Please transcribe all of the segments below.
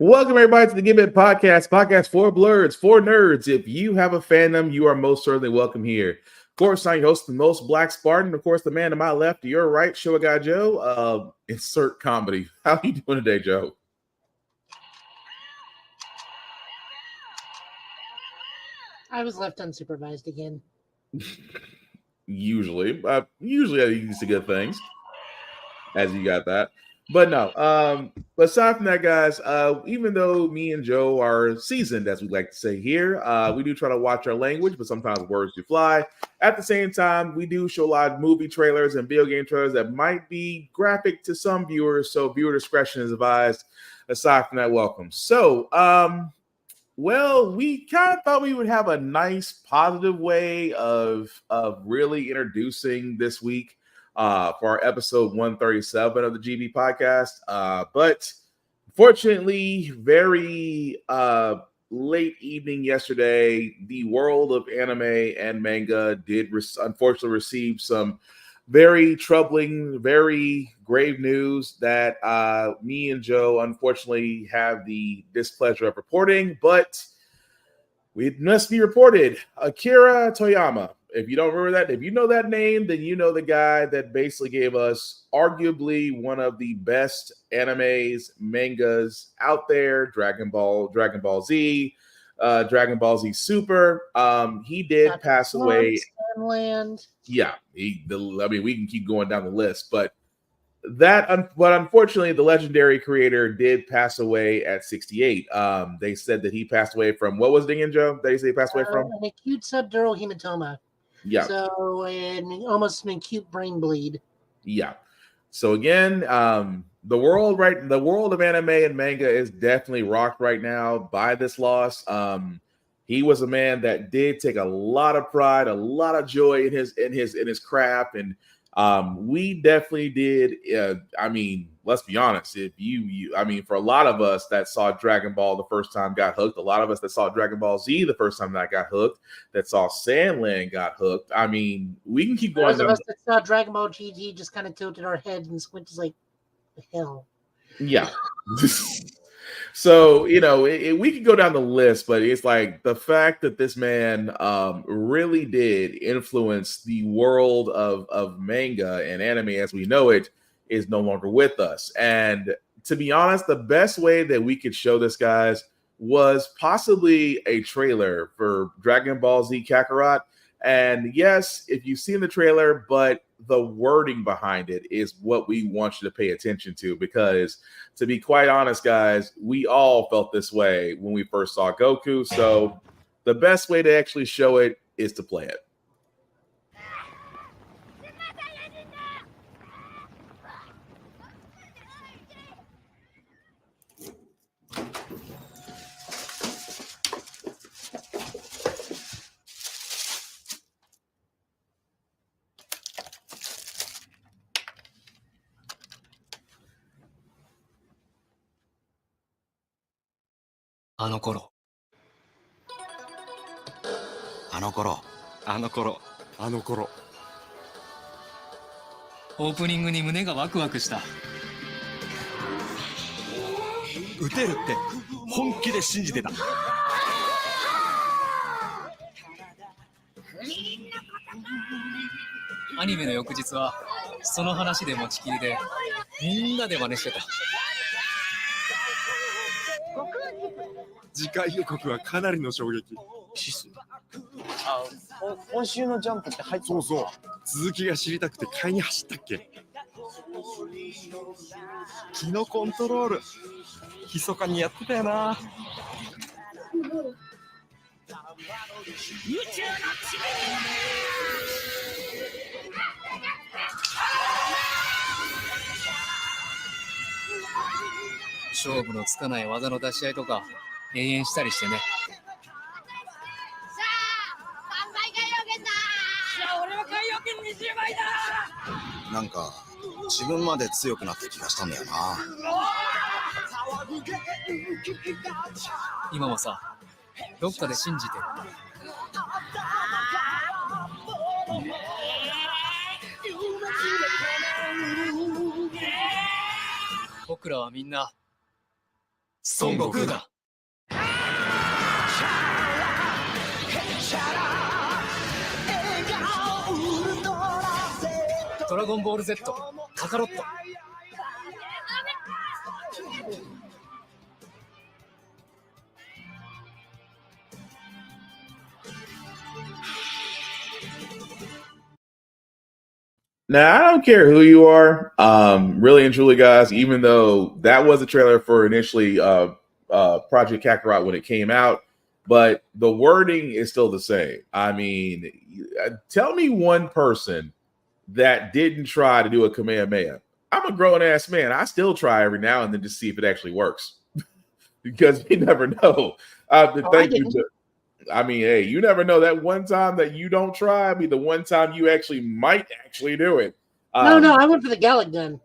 Welcome everybody to the Give It podcast for blurs, for nerds. If you have a fandom, you are most certainly welcome here. Of course, I'm your host, the most Black Spartan. Of course, the man to my left, to your right, Show Guy Joe. Insert comedy. How are you doing today, Joe? I was left unsupervised again. Usually I used to get things as you got that. But no, but aside from that, guys, even though me and Joe are seasoned, as we like to say here, we do try to watch our language, but sometimes words do fly. At the same time, we do show a lot of movie trailers and video game trailers that might be graphic to some viewers, so viewer discretion is advised. Aside from that, welcome. So, well, we kind of thought we would have a nice, positive way of really introducing this week for our episode 137 of the GB podcast. But fortunately, very late evening yesterday, the world of anime and manga did unfortunately receive some very troubling, very grave news that me and Joe unfortunately have the displeasure of reporting, but it must be reported. Akira Toriyama. If you don't remember that, if you know that name, then you know the guy that basically gave us arguably one of the best animes, mangas out there, Dragon Ball Z, Dragon Ball Z Super. He did pass away. Yeah, we can keep going down the list, but unfortunately, the legendary creator did pass away at 68. They said that he passed away from, what was it again, Joe? They say he passed away from an acute subdural hematoma. Yeah. So almost an acute brain bleed. Yeah. So again, the world of anime and manga is definitely rocked right now by this loss. He was a man that did take a lot of pride, a lot of joy in his craft, and we definitely did. Let's be honest. If for a lot of us that saw Dragon Ball the first time got hooked. A lot of us that saw Dragon Ball Z the first time that got hooked. That saw Sandland got hooked. We can keep going. Those of us that saw Dragon Ball GT just kind of tilted our heads and squinted like, the hell. Yeah. So, we could go down the list, but it's like the fact that this man really did influence the world of manga and anime as we know it is no longer with us. And to be honest, the best way that we could show this, guys, was possibly a trailer for Dragon Ball Z Kakarot. And yes, if you've seen the trailer, but the wording behind it is what we want you to pay attention to, because to be quite honest, guys, we all felt this way when we first saw Goku. So the best way to actually show it is to play it. あの頃オープニングに胸がワクワクした。撃てるって本気で信じてた。アニメの翌日はその話で持ちきりでみんなで真似してた。次回予告はかなりの衝撃。今週のジャンプって入ってそうそう、続きが知りたくて買いに走ったっけ。気のコントロール密かにやってたよな。勝負のつかない技の出し合いとか永遠したりしてね。なんか自分まで強くなった気がしたんだよな。今はさ、どっかで信じてる。僕らはみんな孫悟空だ。ドラゴンボール Z カカロット。Now, I don't care who you are, really and truly, guys, even though that was a trailer for initially Project Kakarot when it came out, but the wording is still the same. I mean, tell me one person that didn't try to do a Kamehameha. I'm a grown-ass man. I still try every now and then to see if it actually works because you never know. Thank you. I mean, hey, you never know. That one time that you don't try, the one time you actually might actually do it. No, I went for the Gallic gun.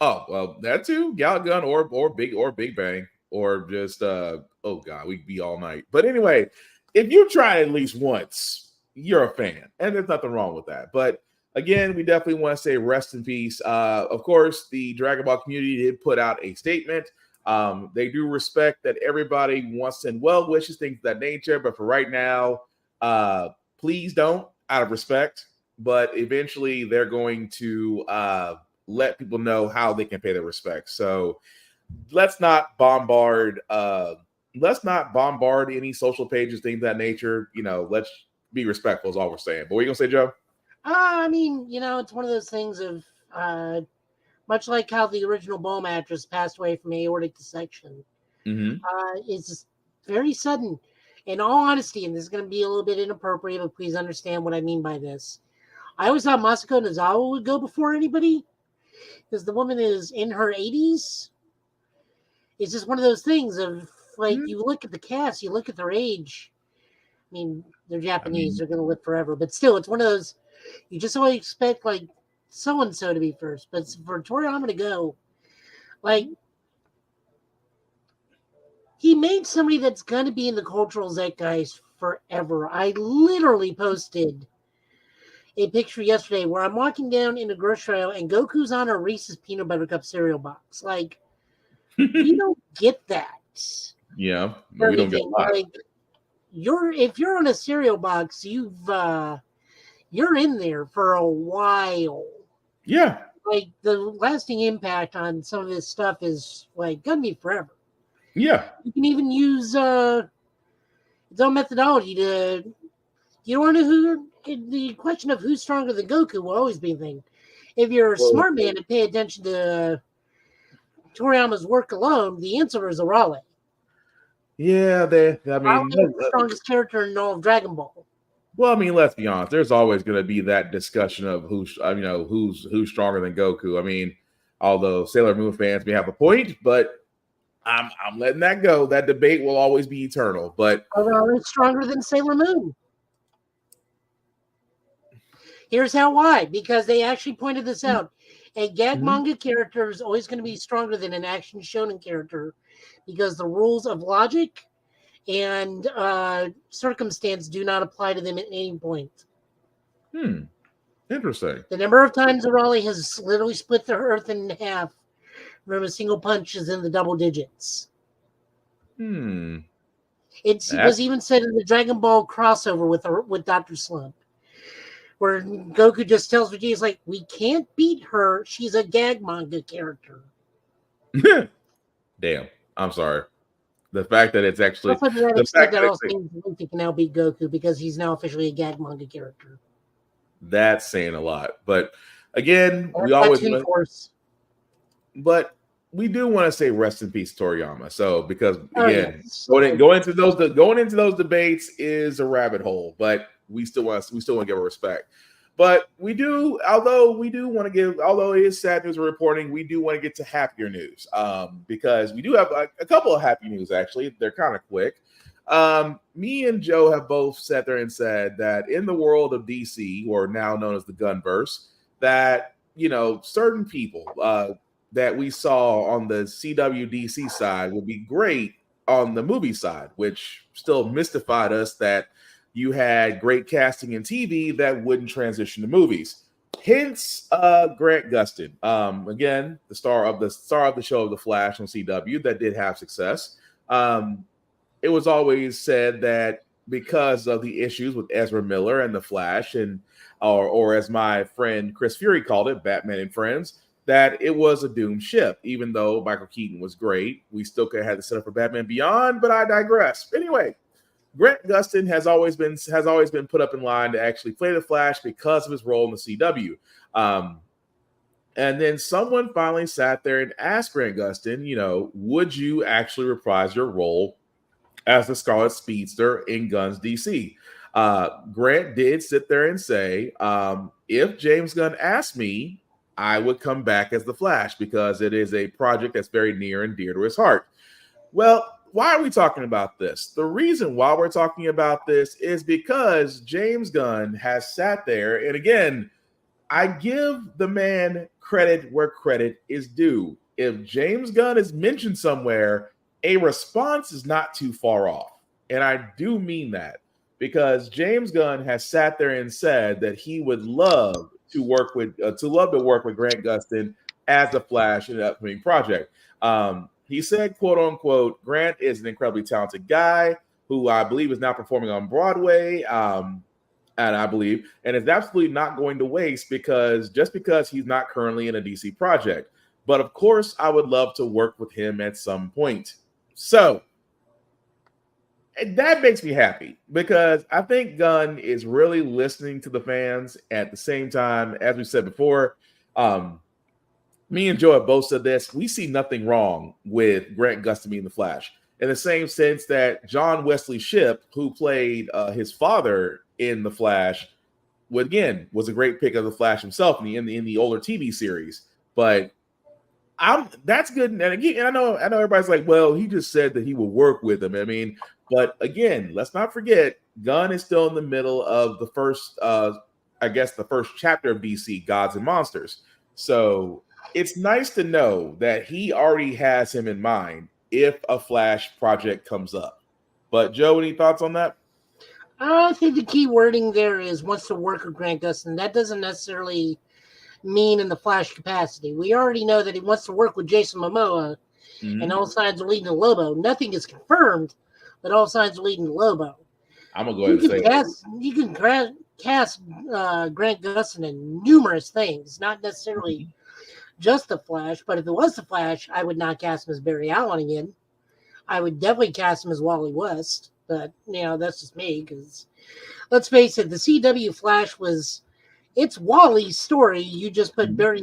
Oh, well, that too. Gallic gun or Big Bang or just oh god, we'd be all night. But anyway, if you try at least once, you're a fan, and there's nothing wrong with that. But again, we definitely want to say rest in peace. Of course, the Dragon Ball community did put out a statement. They do respect that everybody wants to send well wishes, things of that nature. But for right now, please don't, out of respect. But eventually, they're going to let people know how they can pay their respects. So let's not bombard. Let's not bombard any social pages, things of that nature. Let's be respectful. Is all we're saying. But what are you gonna say, Joe? I mean, it's one of those things of much like how the original Ball mattress passed away from aortic dissection. It's just very sudden. In all honesty, and this is going to be a little bit inappropriate, but please understand what I mean by this. I always thought Masako Nozawa would go before anybody because the woman is in her 80s. It's just one of those things of like you look at the cast, you look at their age. I mean, they're Japanese, they're going to live forever, but still, it's one of those you just always expect like so and so to be first, but for Toriyama to go, like he made somebody that's going to be in the cultural zeitgeist forever. I literally posted a picture yesterday where I'm walking down in a grocery aisle and Goku's on a Reese's peanut butter cup cereal box. Like, we don't get that. Yeah, we don't get a lot. Like, if you're on a cereal box, you're in there for a while. Yeah. Like, the lasting impact on some of this stuff is like gonna be forever. Yeah. You can even use its own methodology to. You don't know the question of who's stronger than Goku will always be a thing. If you're a smart man and pay attention to Toriyama's work alone, the answer is Arale. Yeah, Arale is the strongest character in all of Dragon Ball. Well, I mean, let's be honest. There's always going to be that discussion of who's stronger than Goku. I mean, although Sailor Moon fans may have a point, but I'm letting that go. That debate will always be eternal. But Arale is stronger than Sailor Moon. Here's why. Because they actually pointed this out. A gag manga character is always going to be stronger than an action shonen character because the rules of logic and circumstance do not apply to them at any point. Interesting. The number of times Arale has literally split the earth in half from a single punch is in the double digits. It was even said in the Dragon Ball crossover with Dr. Slump, where Goku just tells Vegeta's like, we can't beat her. She's a gag manga character. Damn. I'm sorry. The fact that it's actually the fact that also means Luffy can now beat Goku because he's now officially a gag manga character. That's saying a lot. But again, we always but we do want to say rest in peace, Toriyama. So because again, going into those debates is a rabbit hole, but we still want to give her respect. But although it is sad news we're reporting, we do want to get to happier news because we do have a couple of happy news, actually. They're kind of quick. Me and Joe have both sat there and said that in the world of DC, or now known as the Gunverse, that, certain people that we saw on the CWDC side would be great on the movie side, which still mystified us that you had great casting in TV that wouldn't transition to movies. Hence, Grant Gustin, again, the star of the show of The Flash on CW that did have success. It was always said that because of the issues with Ezra Miller and The Flash, and or as my friend Chris Fury called it, Batman and Friends, that it was a doomed ship. Even though Michael Keaton was great, we still could have had the setup for Batman Beyond. But I digress. Anyway, Grant Gustin has always been put up in line to actually play the Flash because of his role in the CW. And then someone finally sat there and asked Grant Gustin, would you actually reprise your role as the Scarlet Speedster in Gunn's DC? Grant did sit there and say, if James Gunn asked me, I would come back as the Flash because it is a project that's very near and dear to his heart. Well, why are we talking about this? The reason why we're talking about this is because James Gunn has sat there, and again, I give the man credit where credit is due. If James Gunn is mentioned somewhere, a response is not too far off. And I do mean that because James Gunn has sat there and said that he would love to work with Grant Gustin as the Flash in the upcoming project. He said, quote unquote, Grant is an incredibly talented guy who I believe is now performing on Broadway. And it's absolutely not going to waste because he's not currently in a DC project. But of course, I would love to work with him at some point. So that makes me happy because I think Gunn is really listening to the fans. At the same time, as we said before, me and Joe have both said this. We see nothing wrong with Grant Gustin being the Flash in the same sense that John Wesley Shipp, who played his father in the Flash, was a great pick of the Flash himself in the older TV series. But that's good. And again, I know everybody's like, well, he just said that he will work with him. I mean, but again, let's not forget, Gunn is still in the middle of the first chapter of DC, Gods and Monsters. So it's nice to know that he already has him in mind if a Flash project comes up. But Joe, any thoughts on that? I think the key wording there is wants to work with Grant Gustin. That doesn't necessarily mean in the Flash capacity. We already know that he wants to work with Jason Momoa, and all signs are leading to Lobo. Nothing is confirmed, but all signs are leading to Lobo. I'm gonna go ahead and say you can cast Grant Gustin in numerous things, not necessarily just the Flash. But if it was the Flash, I would not cast him as Barry Allen again. I would definitely cast him as Wally West. But that's just me because let's face it, the CW Flash it's Wally's story. You just put Barry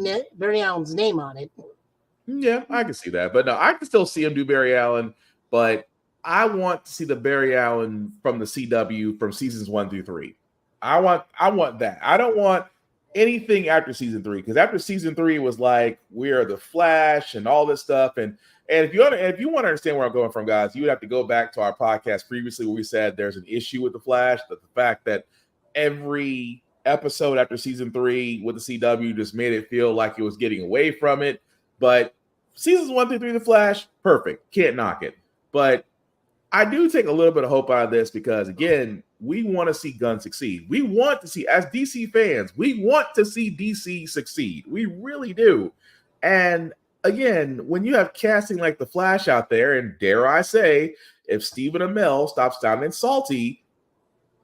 Allen's name on it. Yeah, I can see that. But no, I can still see him do Barry Allen. But I want to see the Barry Allen from the CW from seasons 1 through 3. I want that. I don't want anything after season 3 because after season 3 it was like we are the Flash and all this stuff. And if you want to understand where I'm going from, guys, you would have to go back to our podcast previously where we said there's an issue with the Flash, that the fact that every episode after season 3 with the CW just made it feel like it was getting away from it. But seasons 1 through 3 of the Flash, perfect, can't knock it. But I do take a little bit of hope out of this because again, we want to see Gunn succeed. We want to see, as DC fans, we want to see DC succeed. We really do. And again, when you have casting like the Flash out there, and dare I say, if Stephen Amell stops sounding salty,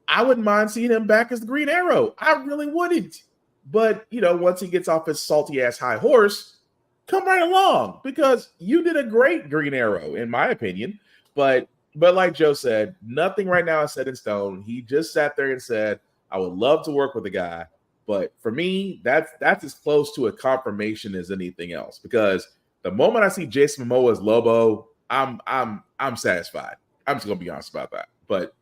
I wouldn't mind seeing him back as the Green Arrow. I really wouldn't. But, once he gets off his salty ass high horse, come right along because you did a great Green Arrow, in my opinion. But like Joe said, nothing right now is set in stone. He just sat there and said, I would love to work with the guy. But for me, that's as close to a confirmation as anything else. Because the moment I see Jason Momoa as Lobo, I'm satisfied. I'm just gonna be honest about that. But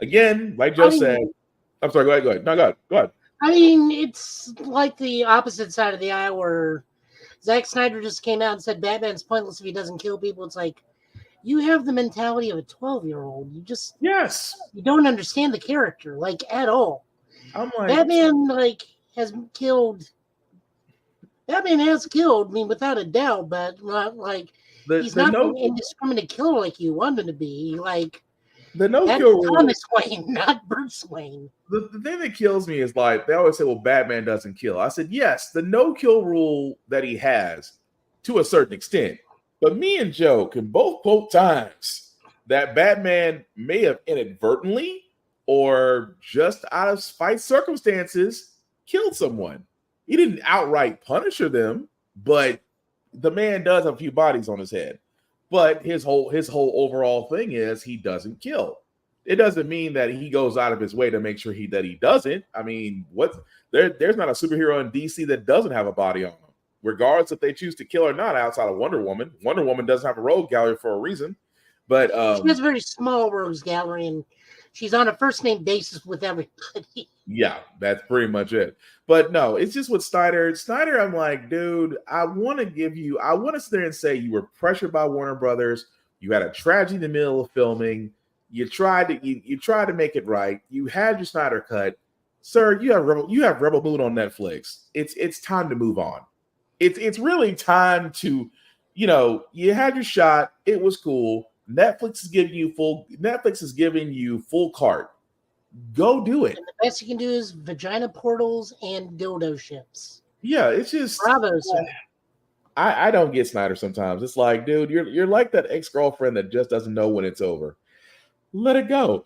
again, like Joe said, I'm sorry, go ahead. No, go ahead. I mean, it's like the opposite side of the aisle where Zack Snyder just came out and said Batman's pointless if he doesn't kill people. It's like you have the mentality of a 12-year-old. You don't understand the character at all. I'm like, Batman has killed. Batman has killed, without a doubt, but not he's not an indiscriminate killer like you want him to be. The no That's kill rule. Thomas Wayne, not Bruce Wayne. The thing that kills me is like they always say, well, Batman doesn't kill. I said, yes, the no kill rule that he has to a certain extent. But me and Joe can both quote times that Batman may have inadvertently or just out of spite circumstances killed someone. He didn't outright punish them, but the man does have a few bodies on his head. But his whole overall thing is he doesn't kill. It doesn't mean that he goes out of his way to make sure that he doesn't. I mean, there's not a superhero in DC that doesn't have a body on them, regardless if they choose to kill or not. Outside of Wonder Woman, Wonder Woman doesn't have a rogue gallery for a reason. But she has a very small rogues gallery, and she's on a first name basis with everybody. Yeah, that's pretty much it. But no, it's just with Snyder. Snyder, I'm like, dude, I want to sit there and say you were pressured by Warner Brothers. You had a tragedy in the middle of filming. You tried to make it right. You had your Snyder cut, sir. You have Rebel Moon on Netflix. It's time to move on. It's really time to, you had your shot. It was cool. Netflix is giving you full cart. Go do it. And the best you can do is vagina portals and dildo ships. Yeah, it's just bravo, sir. I don't get Snyder sometimes. It's like, dude, you're like that ex-girlfriend that just doesn't know when it's over. Let it go.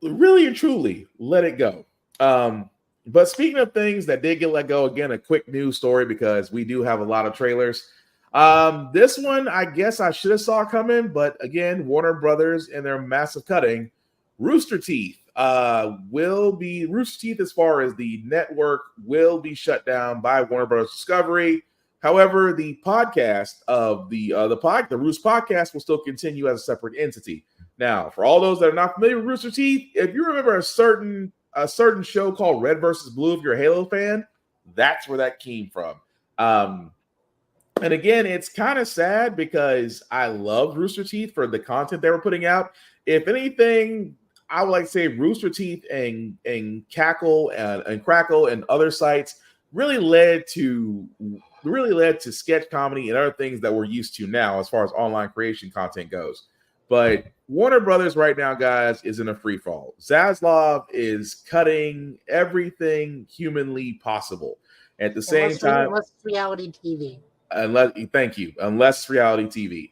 Really and truly, let it go. But speaking of things that did get let go, again, a quick news story because we do have a lot of trailers. This one, I guess I should have saw coming, but again, Warner Brothers and their massive cutting, Rooster Teeth Rooster Teeth as far as the network will be shut down by Warner Brothers Discovery. However, the podcast of the Roost podcast will still continue as a separate entity. Now, for all those that are not familiar with Rooster Teeth, if you remember a certain show called Red versus Blue, if you're a Halo fan, that's where that came from. And again, it's kind of sad because I love Rooster Teeth for the content they were putting out. If anything, I would like to say Rooster Teeth and Cackle and Crackle and other sites really led to sketch comedy and other things that we're used to now as far as online creation content goes. But Warner Brothers right now, guys, is in a free fall. Zaslav is cutting everything humanly possible. At the same time, unless it's reality TV. Unless reality TV.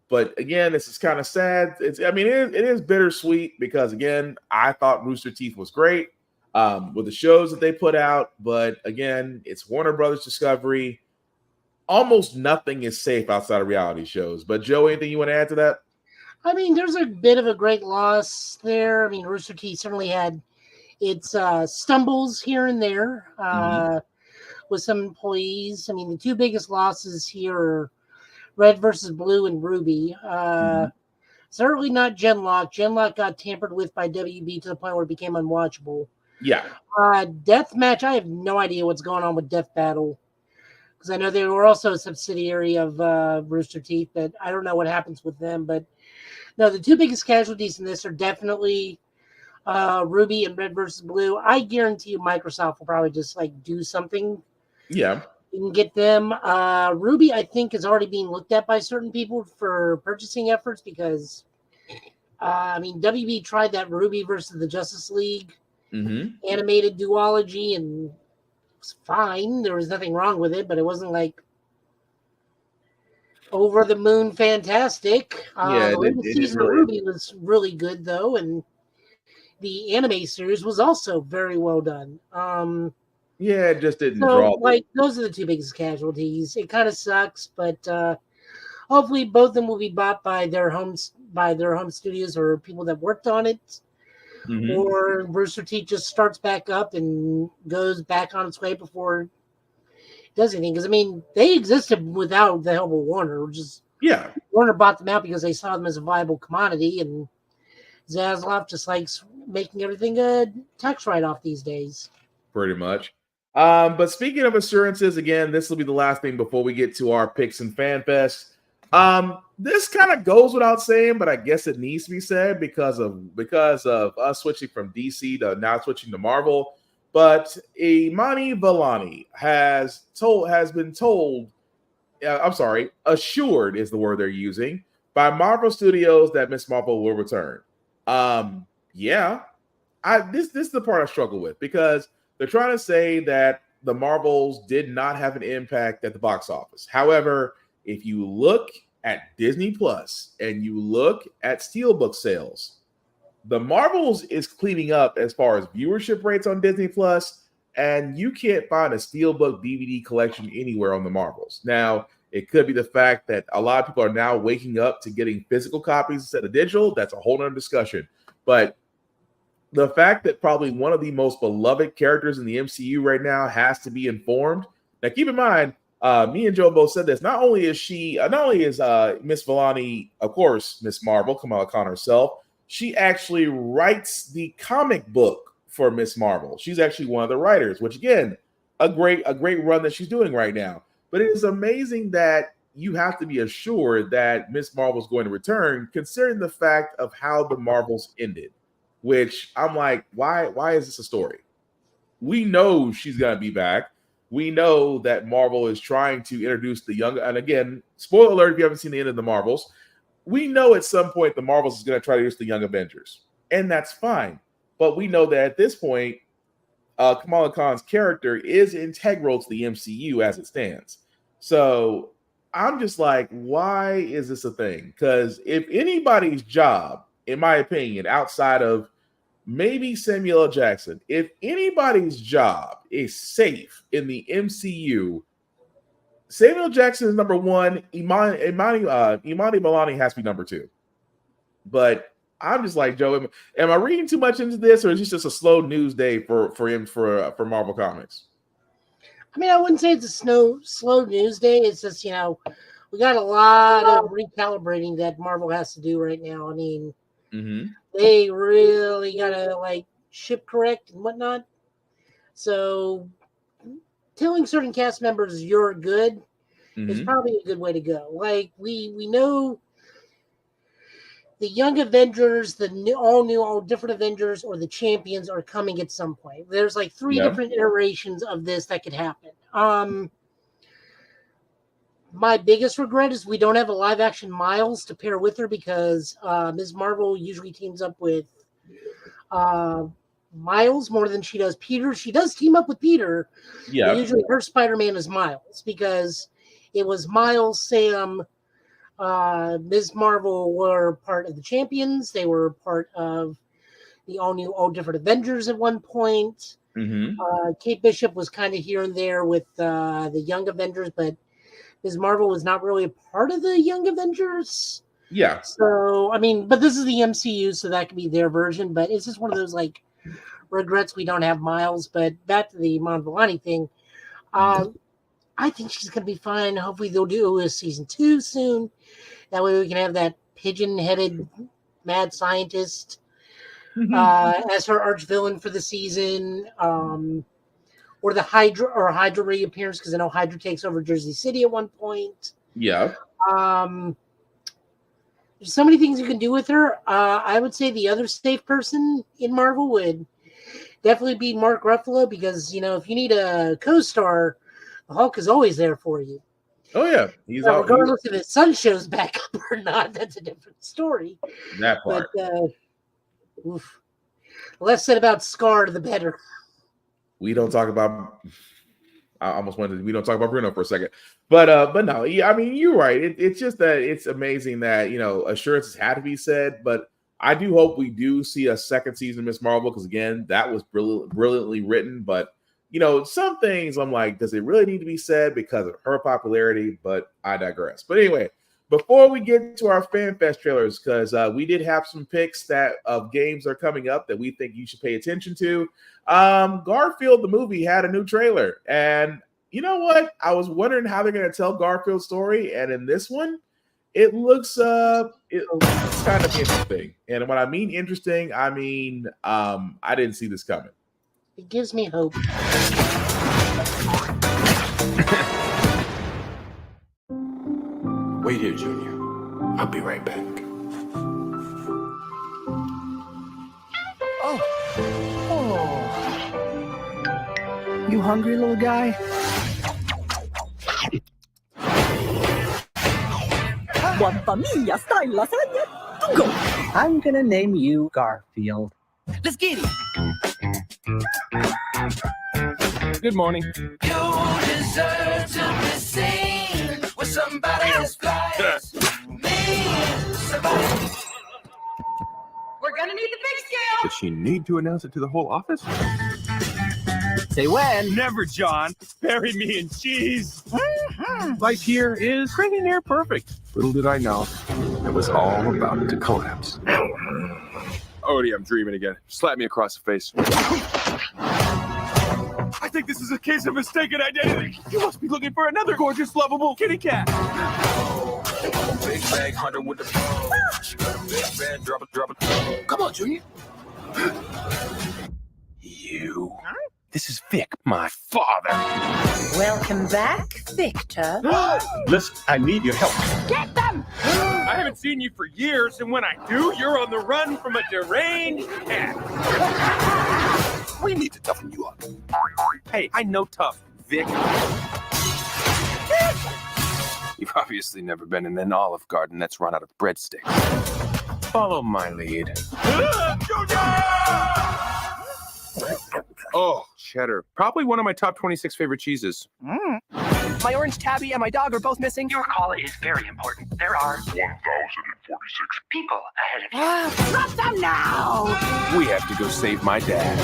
But again, this is kind of sad. It is bittersweet because again, I thought Rooster Teeth was great with the shows that they put out. But again, it's Warner Brothers Discovery. Almost nothing is safe outside of reality shows. But Joe, anything you want to add to that? I mean, there's a bit of a great loss there. I mean, Rooster Teeth certainly had its stumbles here and there with some employees. I mean, the two biggest losses here are Red versus Blue and Ruby. Certainly not Genlock. Genlock got tampered with by WB to the point where it became unwatchable. Yeah. Deathmatch, I have no idea what's going on with Death Battle. Because I know they were also a subsidiary of Rooster Teeth, but I don't know what happens with them. But no, the two biggest casualties in this are definitely Ruby and Red versus Blue. I guarantee you Microsoft will probably just do something. Yeah. You can get them. Ruby, I think, is already being looked at by certain people for purchasing efforts because, WB tried that Ruby versus the Justice League animated duology and it was fine. There was nothing wrong with it, but it wasn't over the moon fantastic. The latest season of Ruby was really good, though, and the anime series was also very well done. It just didn't draw. Those are the two biggest casualties. It kind of sucks, but hopefully both of them will be bought by their home studios or people that worked on it. Or Rooster Teeth just starts back up and goes back on its way before it does anything. Because they existed without the help of Warner. Warner bought them out because they saw them as a viable commodity, and Zaslav just likes making everything a tax write-off these days. Pretty much. But speaking of assurances, again, this will be the last thing before we get to our picks and FanFest. This kind of goes without saying, but I guess it needs to be said because of us switching from DC to now switching to Marvel. But Imani Vellani assured is the word they're using by Marvel Studios that Miss Marvel will return. Yeah. This is the part I struggle with because they're trying to say that the Marvels did not have an impact at the box office. However, if you look at Disney Plus and you look at Steelbook sales, the Marvels is cleaning up as far as viewership rates on Disney Plus, and you can't find a Steelbook DVD collection anywhere on the Marvels. Now, it could be the fact that a lot of people are now waking up to getting physical copies instead of digital. That's a whole other discussion. But the fact that probably one of the most beloved characters in the MCU right now has to be informed. Now, keep in mind, me and Joe both said this. Not only is Miss Vellani, of course, Miss Marvel, Kamala Khan herself, she actually writes the comic book for Miss Marvel. She's actually one of the writers, which again, a great run that she's doing right now. But it is amazing that you have to be assured that Miss Marvel is going to return, considering the fact of how the Marvels ended. Which I'm like, why is this a story? We know she's gonna be back. We know that Marvel is trying to introduce the young, and again, spoiler alert if you haven't seen the end of the Marvels, we know at some point the Marvels is gonna try to introduce the Young Avengers, and that's fine. But we know that at this point, Kamala Khan's character is integral to the MCU as it stands. So I'm just like, why is this a thing? Because if anybody's job, in my opinion, outside of maybe Samuel L. Jackson, if anybody's job is safe in the MCU, Samuel Jackson is number one. Imani Malani has to be number two. But I'm just like, Joe, am I reading too much into this, or is this just a slow news day for Marvel Comics? I mean, I wouldn't say it's a slow news day. It's just, we got a lot of recalibrating that Marvel has to do right now. I mean, they really gotta ship correct and whatnot. So telling certain cast members you're good is probably a good way to go. Like we know the Young Avengers, the all different Avengers, or the Champions are coming at some point. There's like three different iterations of this that could happen. My biggest regret is we don't have a live action Miles to pair with her because Ms. Marvel usually teams up with Miles more than she does Peter. She does team up with Peter. Yeah. But usually her Spider-Man is Miles because it was Miles, Sam, Ms. Marvel were part of the Champions. They were part of the all different Avengers at one point. Kate Bishop was kind of here and there with the Young Avengers, but Ms. Marvel was not really a part of the Young Avengers. Yeah. So, I mean, but this is the MCU, so that could be their version. But it's just one of those, regrets we don't have Miles. But back to the Mon Vellani thing. I think she's going to be fine. Hopefully they'll do a season 2 soon. That way we can have that pigeon-headed mad scientist as her arch villain for the season. Or the Hydra reappears, because I know Hydra takes over Jersey City at one point. Yeah. There's so many things you can do with her. I would say the other safe person in Marvel would definitely be Mark Ruffalo, because, if you need a co-star, the Hulk is always there for you. Oh, yeah. Regardless if his son shows back up or not, that's a different story. That part. But, less said about Scar, the better. We don't talk about. I almost wanted to. We don't talk about Bruno for a second, but no. Yeah, I mean, you're right. It's just that it's amazing that assurances had to be said. But I do hope we do see a second season of Miss Marvel, because again, that was brilliantly written. But some things I'm like, does it really need to be said because of her popularity? But I digress. But anyway, before we get to our FanFest trailers, because we did have some picks of games that are coming up that we think you should pay attention to. Garfield the movie had a new trailer, and you know what? I was wondering how they're going to tell Garfield's story, and in this one, it looks it's kind of interesting. And when I mean interesting, I mean I didn't see this coming. It gives me hope. Wait here, Junior. I'll be right back. Oh. You hungry, little guy? Mamma mia, stai lasagna Go. I'm gonna name you Garfield. Let's get it. Good morning. You deserve to be seen with somebody as fly as me. Somebody. We're gonna need the big scale. Does she need to announce it to the whole office? Say when. Never, John. Bury me in cheese. Life here is pretty near perfect. Little did I know, it was all about to collapse. Odie, I'm dreaming again. Slap me across the face. I think this is a case of mistaken identity. You must be looking for another gorgeous, lovable kitty cat. Big bag hunter with the big bad drop it. Come on, Junior. You. This is Vic, my father. Welcome back, Victor. Listen, I need your help. Get them! I haven't seen you for years, and when I do, you're on the run from a deranged cat. We need to toughen you up. Hey, I know tough, Vic. You've obviously never been in an Olive Garden that's run out of breadsticks. Follow my lead. Oh, cheddar. Probably one of my top 26 favorite cheeses. My orange tabby and my dog are both missing. Your call is very important. There are 1,046 people ahead of you. Drop them now! We have to go save my dad.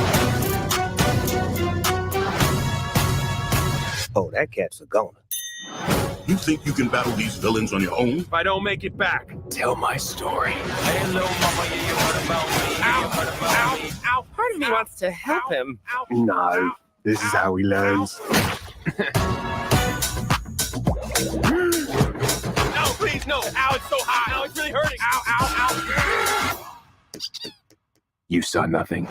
Oh, that cat's a goner. You think you can battle these villains on your own? If I don't make it back, tell my story. Hello, mama, you heard about me. Ow, ow, ow. Part of me wants to help him. No, this is how he learns. No, please, no. Ow, it's so hot. Ow, it's really hurting. Ow, ow, ow. You saw nothing.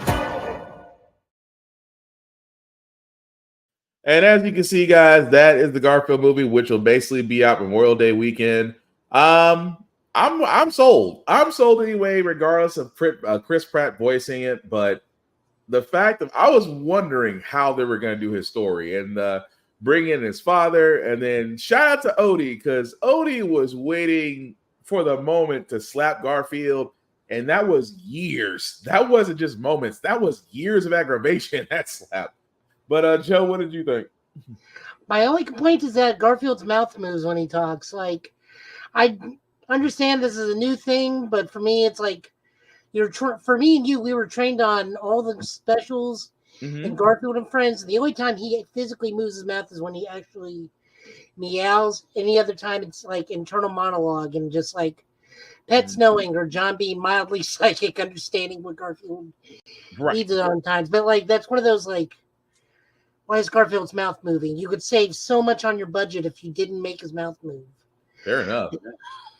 And as you can see, guys, that is the Garfield movie, which will basically be out Memorial Day weekend. I'm sold. I'm sold anyway, regardless of Chris Pratt voicing it. But the fact that I was wondering how they were going to do his story and bring in his father, and then shout out to Odie, because Odie was waiting for the moment to slap Garfield, and that was years. That wasn't just moments. That was years of aggravation, that slap. But Joe, what did you think? My only complaint is that Garfield's mouth moves when he talks. Like, I understand this is a new thing, but for me, it's like for me and you, we were trained on all the specials and Garfield and Friends. The only time he physically moves his mouth is when he actually meows. Any other time, it's like internal monologue and just like Pets knowing or John being mildly psychic, understanding what Garfield needs at all times. But like, that's one of those like, why is Garfield's mouth moving? You could save so much on your budget if you didn't make his mouth move. Fair enough.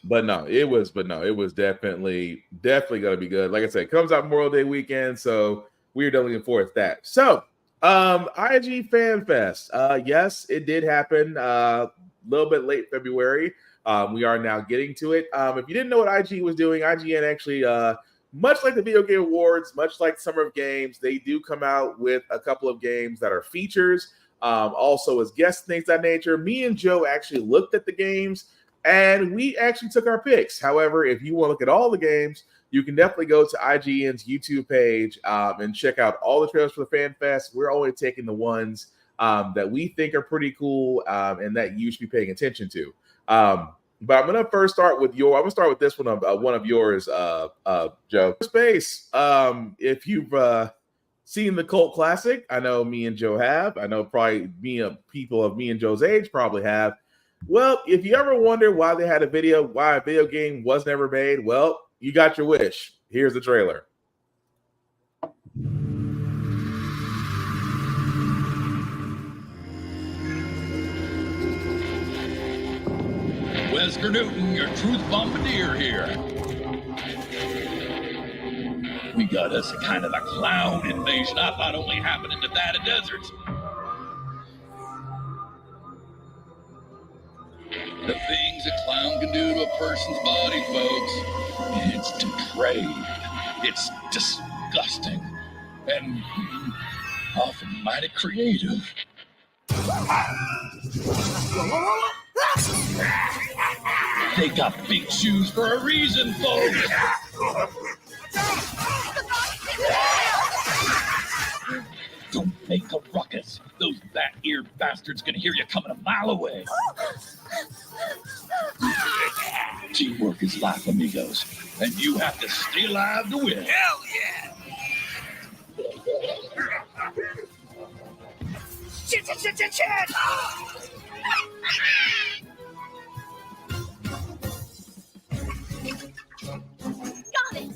But no, it was definitely going to be good. Like I said, it comes out Memorial Day weekend, so we're definitely looking forward to that. So, IGN Fanfest. Yes, it did happen a little bit late February. We are now getting to it. If you didn't know what IGN was doing, IGN actually, much like the Video Game Awards, much like Summer of Games, they do come out with a couple of games that are features, also as guests, things of that nature. Me and Joe actually looked at the games, and we actually took our picks. However, if you want to look at all the games, you can definitely go to IGN's YouTube page and check out all the trailers for the Fan Fest. We're only taking the ones that we think are pretty cool and that you should be paying attention to. But I'm gonna first start with I'm gonna start with this one of yours, Joe. Space. If you've seen the cult classic, I know me and Joe have. I know probably people of me and Joe's age probably have. Well, if you ever wonder why a video game was never made, well, you got your wish. Here's the trailer. Wesker Newton, your truth bombardier here. We got us a kind of a clown invasion I thought only happened in Nevada deserts. The things a clown can do to a person's body, folks, it's depraved, it's disgusting, and often mighty creative. They got big shoes for a reason, folks. Don't make a ruckus. Those bat-eared bastards can hear you coming a mile away. Teamwork is life, amigos, and you have to stay alive to win. Hell yeah! Shit! Got it!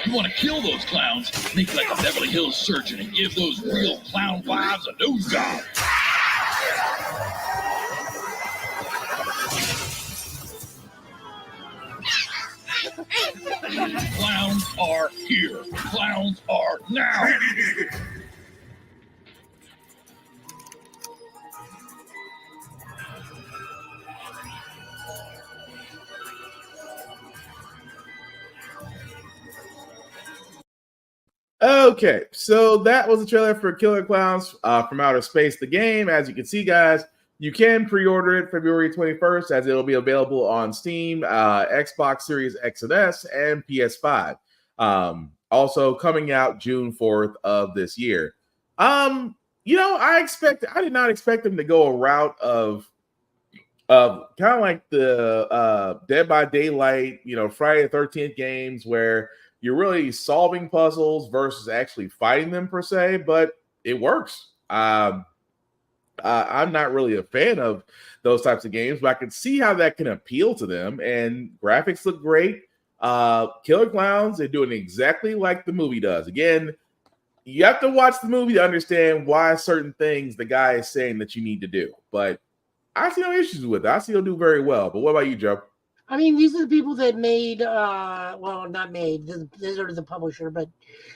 You want to kill those clowns? Make like a Beverly Hills surgeon and give those real clown wives a nose job. Clowns are here. Clowns are now. Okay, so that was the trailer for Killer Clowns from Outer Space, the game. As you can see, guys, you can pre-order it February 21st, as it'll be available on Steam, Xbox Series X and S, and PS5. Also coming out June 4th of this year. I did not expect them to go a route of kind of like the Dead by Daylight, Friday the 13th games, where you're really solving puzzles versus actually fighting them per se, but it works. I'm not really a fan of those types of games, but I can see how that can appeal to them. And graphics look great. Killer Clowns, they're doing exactly like the movie does. Again, you have to watch the movie to understand why certain things the guy is saying that you need to do. But I see no issues with it. I see he'll do very well. But what about you, Joe? I mean, these are the people that made, well, not made, these are the publisher, but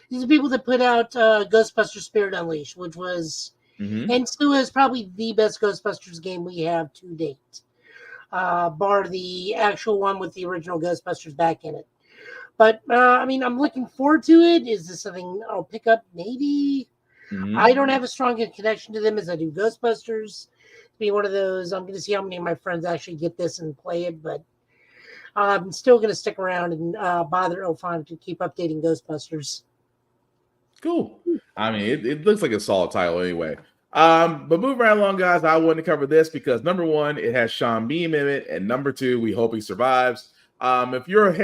these are people that put out Ghostbusters Spirit Unleashed, which was, and still is probably the best Ghostbusters game we have to date, bar the actual one with the original Ghostbusters back in it. But, I mean, I'm looking forward to it. Is this something I'll pick up? Maybe. I don't have a strong connection to them as I do Ghostbusters. Be one of those, I'm going to see how many of my friends actually get this and play it, but I'm still going to stick around and bother Ofan to keep updating Ghostbusters. Cool. I mean, it looks like a solid title anyway. But moving right along, guys, I wanted to cover this because number one, it has Sean Bean in it, and number two, we hope he survives. If you're a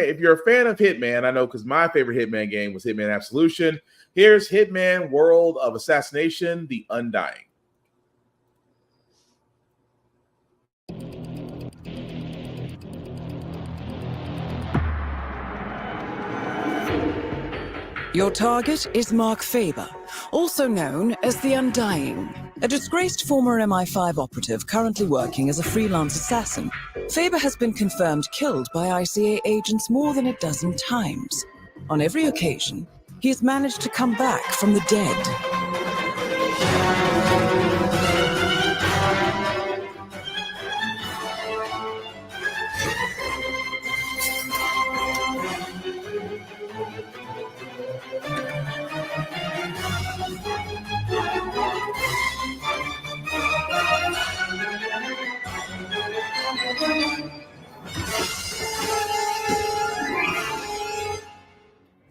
fan of Hitman, I know because my favorite Hitman game was Hitman Absolution. Here's Hitman World of Assassination: The Undying. Your target is Mark Faber, also known as the Undying, a disgraced former MI5 operative currently working as a freelance assassin. Faber has been confirmed killed by ICA agents more than a dozen times. On every occasion, he has managed to come back from the dead.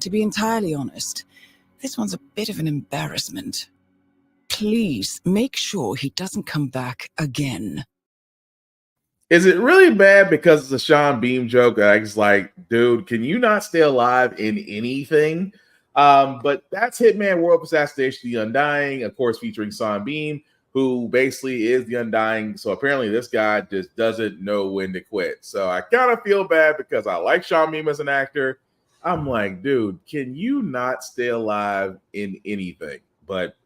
To be entirely honest, this one's a bit of an embarrassment. Please make sure he doesn't come back again. Is it really bad because it's a Sean Bean joke? I was like, dude, can you not stay alive in anything? But that's Hitman World of Assassination: The Undying, of course, featuring Sean Bean, who basically is the Undying. So apparently this guy just doesn't know when to quit. So I kind of feel bad because I like Sean Bean as an actor. I'm like, dude, can you not stay alive in anything? But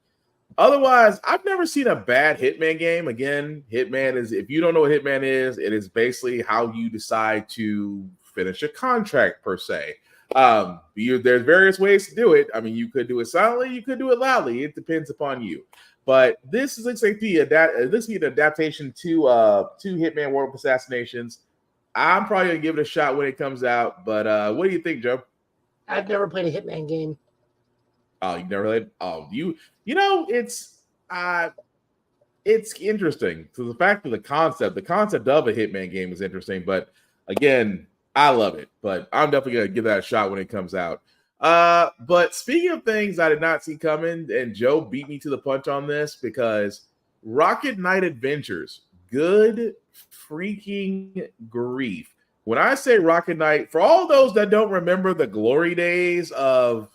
otherwise, I've never seen a bad Hitman game. Again, Hitman is, if you don't know what Hitman is, it is basically how you decide to finish a contract, per se. There's various ways to do it. I mean, you could do it silently, you could do it loudly. It depends upon you. But this looks like an adaptation to Hitman World of Assassinations. I'm probably gonna give it a shot when it comes out. But what do you think, Joe? I've never played a Hitman game. Oh, you've never played? Oh, you know, it's it's interesting. So the fact of the concept of a Hitman game is interesting. But again, I love it. But I'm definitely gonna give that a shot when it comes out. But speaking of things I did not see coming, and Joe beat me to the punch on this because Rocket Knight Adventures, good freaking grief. When I say Rocket Knight, for all those that don't remember the glory days of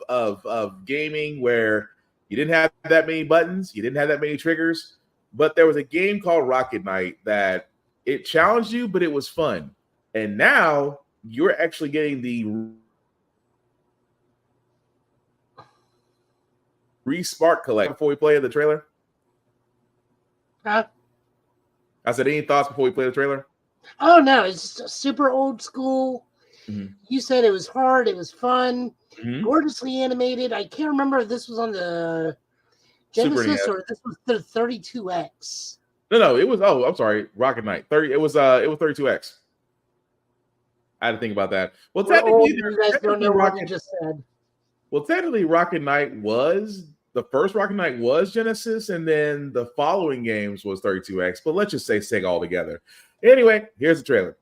gaming where you didn't have that many buttons, you didn't have that many triggers, but there was a game called Rocket Knight that it challenged you, but it was fun. And now you're actually getting the Respark Collect before we play the trailer. Huh? I said, any thoughts before we play the trailer? Oh no, it's just super old school. Mm-hmm. You said it was hard, it was fun, Mm-hmm. gorgeously animated. I can't remember if this was on the Genesis or this was the 32X. No, it was. Oh, I'm sorry, Rocket Knight. It was 32X. I had to think about that. Well, technically, you guys don't know what you just said. Well, technically, Rocket Knight was the first Rocket Knight was Genesis, and then the following games was 32X. But let's just say Sega all together. Anyway, here's the trailer.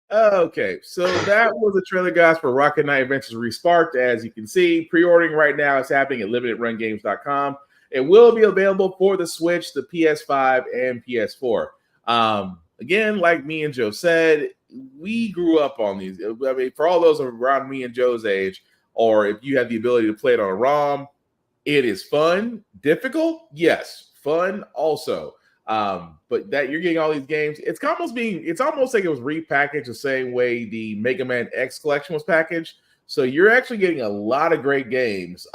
Okay, so that was the trailer, guys, for Rocket Knight Adventures Resparked. As you can see, pre-ordering right now is happening at limitedrungames.com. It will be available for the Switch, the PS5, and PS4. Again, like me and Joe said, we grew up on these. I mean, for all those around me and Joe's age, or if you have the ability to play it on a ROM, it is fun. Difficult? Yes. Fun also. But that you're getting all these games, it's almost like it was repackaged the same way the Mega Man X collection was packaged. So you're actually getting a lot of great games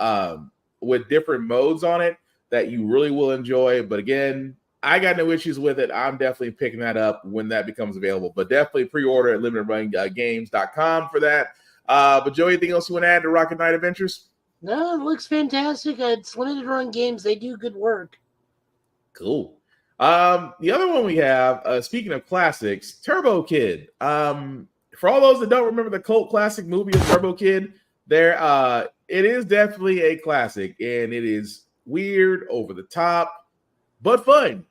with different modes on it that you really will enjoy. But again, I got no issues with it. I'm definitely picking that up when that becomes available. But definitely pre-order at limitedrungames.com for that. But Joe, anything else you want to add to Rocket Knight Adventures? No, it looks fantastic. It's Limited Run Games. They do good work. Cool. The other one we have, speaking of classics, Turbo Kid. For all those that don't remember the cult classic movie of Turbo Kid, it is definitely a classic, and it is weird, over the top, but fun.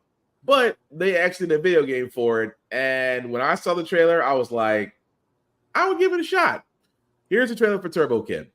But they actually did a video game for it, and when I saw the trailer, I was like, I would give it a shot. Here's the trailer for Turbo Kid.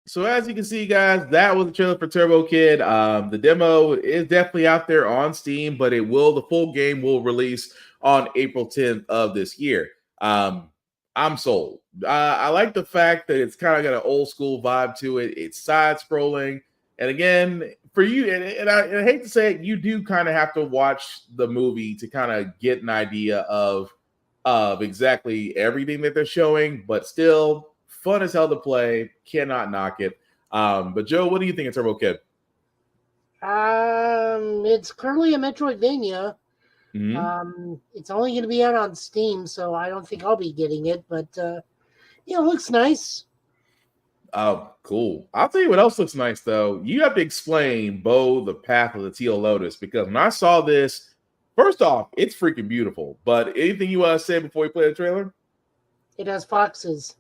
So as you can see, guys, that was the trailer for Turbo Kid. The demo is definitely out there on Steam, but the full game will release on April 10th of this year. I'm sold. I like the fact that it's kind of got an old school vibe to it. It's side scrolling. And again, for you, and I hate to say it, you do kind of have to watch the movie to kind of get an idea of exactly everything that they're showing, but still fun as hell to play. Cannot knock it. But Joe, what do you think of Turbo Kid? It's currently a Metroidvania. Mm-hmm. It's only going to be out on Steam, so I don't think I'll be getting it. But it looks nice. Oh, cool. I'll tell you what else looks nice, though. You have to explain Bo the Path of the Teal Lotus, because when I saw this, first off, it's freaking beautiful. But anything you want to say before we play the trailer? It has foxes.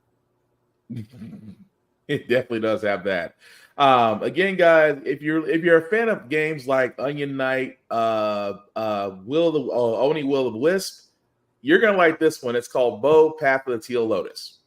It definitely does have that. Again, guys, if you're a fan of games like Onion Knight, Oni Will of the Wisp, you're gonna like this one. It's called Bo Path of the Teal Lotus.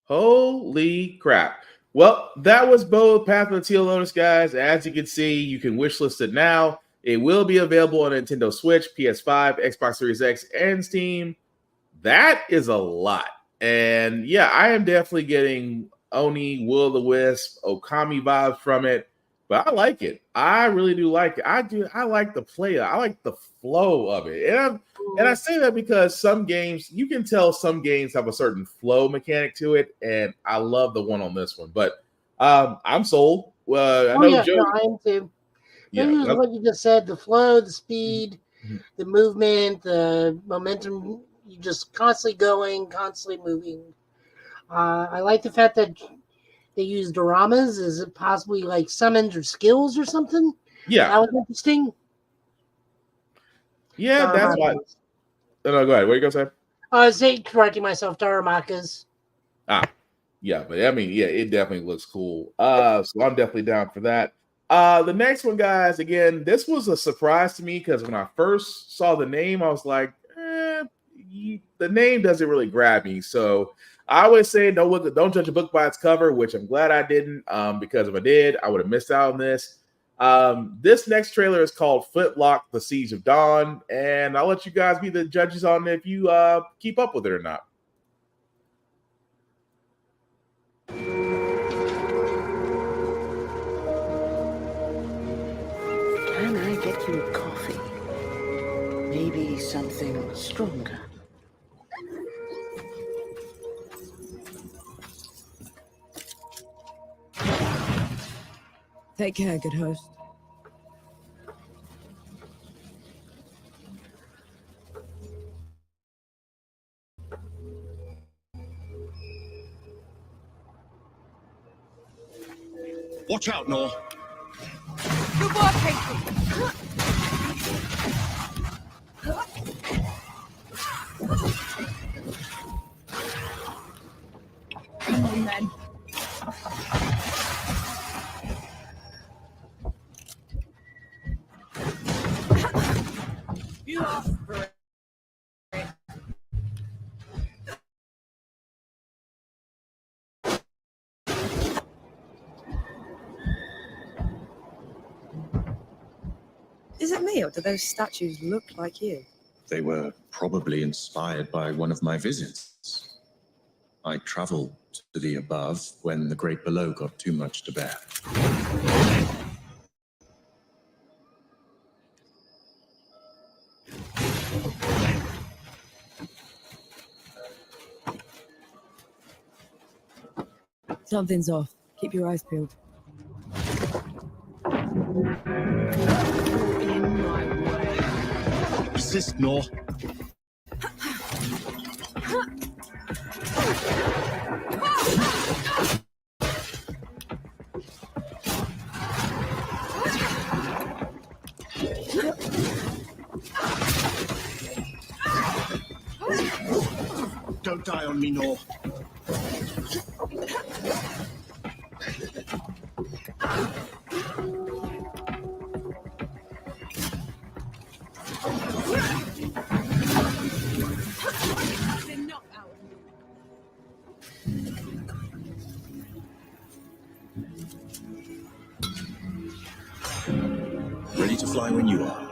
Holy crap. Well, that was Bo Path of the Teal Lotus, guys. As you can see, you can wishlist it now. It will be available on Nintendo Switch, PS5, Xbox Series X, and Steam. That is a lot. And yeah, I am definitely getting Oni, Will of the Wisp, Okami vibes from it. But I like it. I really do like it. I like the play. I like the flow of it. And I say that because some games, you can tell some games have a certain flow mechanic to it, and I love the one on this one. But I'm sold. I know Joe. No, I am too. Yeah, what you just said: the flow, the speed, the movement, the momentum. You're just constantly going, constantly moving. I like the fact that they use dioramas. Is it possibly like summons or skills or something? Yeah, that was interesting. Yeah, that's why. No, go ahead. What are you gonna say? I was correcting myself. Daramakas. Yeah, but I mean, yeah, it definitely looks cool. So I'm definitely down for that. The next one, guys, again, this was a surprise to me because when I first saw the name, I was like, the name doesn't really grab me. So I always say don't judge a book by its cover, which I'm glad I didn't, because if I did, I would have missed out on this. This next trailer is called Footlock: The Siege of Dawn, and I'll let you guys be the judges on if you keep up with it or not. Can I get you a coffee? Maybe something stronger. Take care, good host. Watch out, Noel. Good work, Casey. Come on, then. You asked for it. Is it me, or do those statues look like you? They were probably inspired by one of my visits. I traveled to the above when the great below got too much to bear. Something's off. Keep your eyes peeled. Resist, Nor. Don't die on me, Nor. Ready to fly when you are.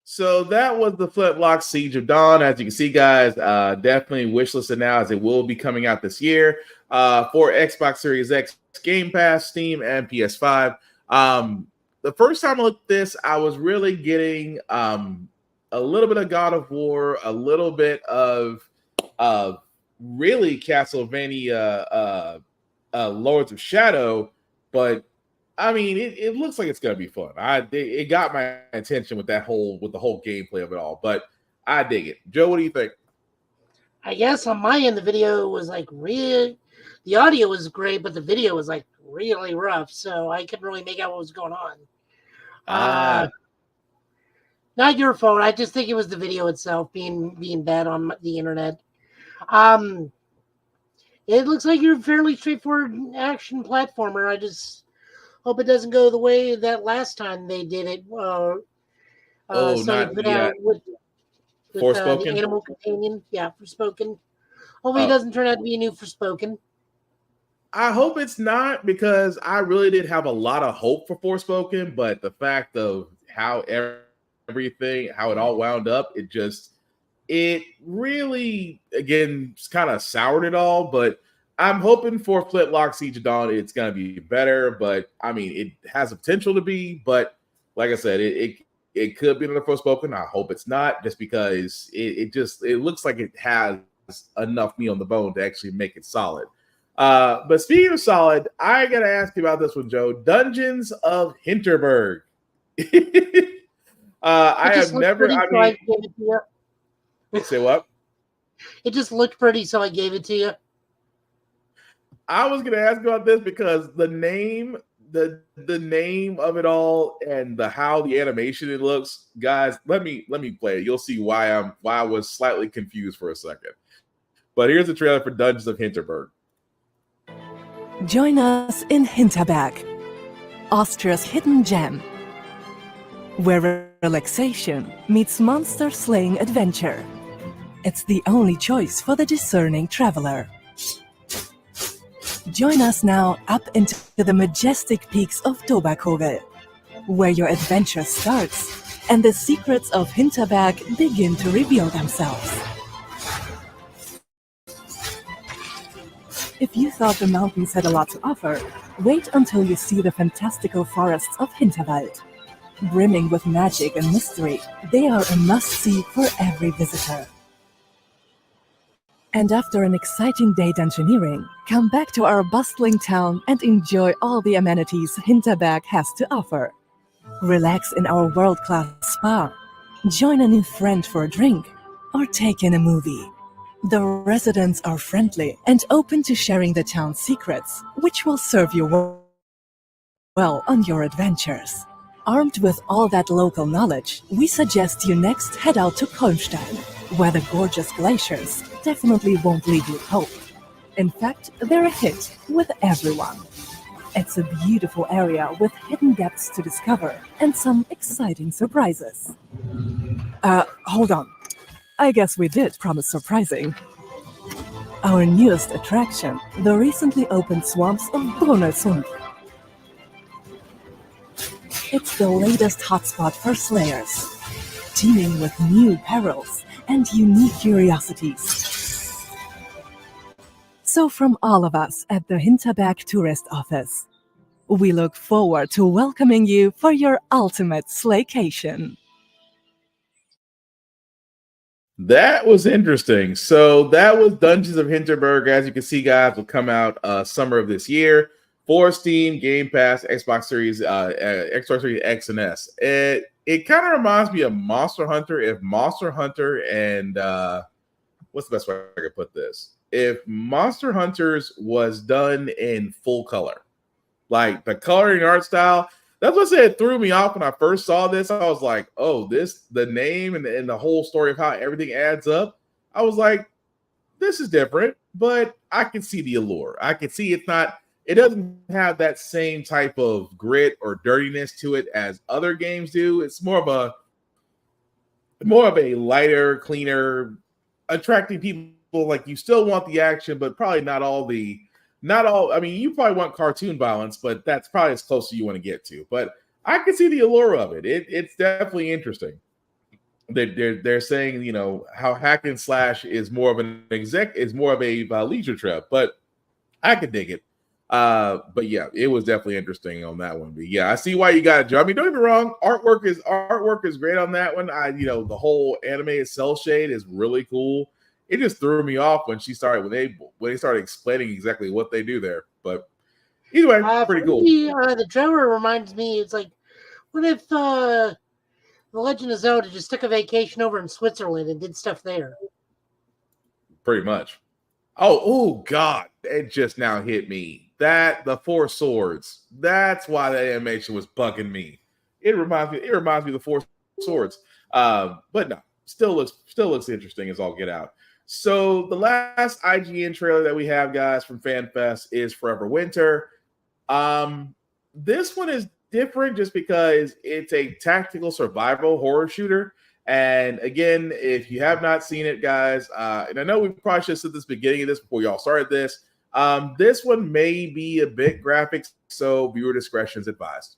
So that was the Flintlock Siege of Dawn. As you can see, guys, definitely wishlisted now, as it will be coming out this year for Xbox Series X, Game Pass, Steam, and PS5. The first time I looked at this, I was really getting a little bit of God of War, a little bit of really Castlevania Lords of Shadow, but I mean, it looks like it's gonna be fun. It got my attention with the whole gameplay of it all, but I dig it. Joe, what do you think? I guess on my end, the video was like the audio was great, but the video was like really rough, so I couldn't really make out what was going on. Not your fault. I just think it was the video itself being bad on the internet. It looks like you're a fairly straightforward action platformer. I just hope it doesn't go the way that last time they did it. Not yet. With Forspoken? the animal companion. Yeah, Forspoken. Hopefully it doesn't turn out to be a new Forspoken. I hope it's not, because I really did have a lot of hope for Forspoken, but the fact of how everything, how it all wound up, it really, again, kind of soured it all. But I'm hoping for Flintlock Siege of Dawn, it's going to be better. But I mean, it has the potential to be. But like I said, it could be another Forspoken. I hope it's not, just because it looks like it has enough meat on the bone to actually make it solid. But speaking of solid, I gotta ask you about this one, Joe. Dungeons of Hinterberg. I have never. Say what? It just looked pretty, so I gave it to you. I was gonna ask about this because the name of it all and how the animation it looks, guys. Let me play it. You'll see why I was slightly confused for a second. But here's the trailer for Dungeons of Hinterberg. Join us in Hinterberg, Austria's hidden gem, where relaxation meets monster-slaying adventure. It's the only choice for the discerning traveler. Join us now up into the majestic peaks of Toberkogel, where your adventure starts and the secrets of Hinterberg begin to reveal themselves. If you thought the mountains had a lot to offer, wait until you see the fantastical forests of Hinterwald. Brimming with magic and mystery, they are a must-see for every visitor. And after an exciting day dungeoneering, come back to our bustling town and enjoy all the amenities Hinterberg has to offer. Relax in our world-class spa, join a new friend for a drink, or take in a movie. The residents are friendly and open to sharing the town's secrets, which will serve you well on your adventures. Armed with all that local knowledge, we suggest you next head out to Kolmstein, where the gorgeous glaciers definitely won't leave you hope. In fact, they're a hit with everyone. It's a beautiful area with hidden depths to discover and some exciting surprises. Hold on. I guess we did promise surprising. Our newest attraction, the recently opened swamps of Brunnersund. It's the latest hotspot for slayers, teeming with new perils and unique curiosities. So from all of us at the Hinterberg Tourist Office, we look forward to welcoming you for your ultimate slaycation. That was interesting. So that was Dungeons of Hinterberg. As you can see, guys, will come out summer of this year for Steam, Game Pass, Xbox Series X and S. It kind of reminds me of Monster Hunter. If Monster Hunter and what's the best way I could put this? If Monster Hunters was done in full color, like the coloring art style. That's what I said, it threw me off when I first saw this. I was like, oh, the name and the whole story of how everything adds up. I was like, this is different, but I can see the allure. I can see it doesn't have that same type of grit or dirtiness to it as other games do. It's more of a lighter, cleaner, attracting people. Like, you still want the action, but probably not all. I mean, you probably want cartoon violence, but that's probably as close as you want to get to. But I can see the allure of it. It's definitely interesting. They're saying, how hack and slash is more of a leisure trip, but I could dig it. But yeah, it was definitely interesting on that one. But yeah, I see why you got it, Joe. I mean, don't get me wrong, artwork is great on that one. The whole animated cell shade is really cool. It just threw me off when they started explaining exactly what they do there. But either way, pretty cool. The trailer reminds me, it's like, what if The Legend of Zelda just took a vacation over in Switzerland and did stuff there? Pretty much. Oh God, it just now hit me. The Four Swords. That's why that animation was bugging me. It reminds me of the Four Swords. But no, still looks interesting as all get out. So the last IGN trailer that we have, guys, from FanFest is Forever Winter. This one is different just because it's a tactical survival horror shooter. And again, if you have not seen it, guys, and I know we probably should have said this beginning of this before y'all started this, this one may be a bit graphic, so viewer discretion is advised.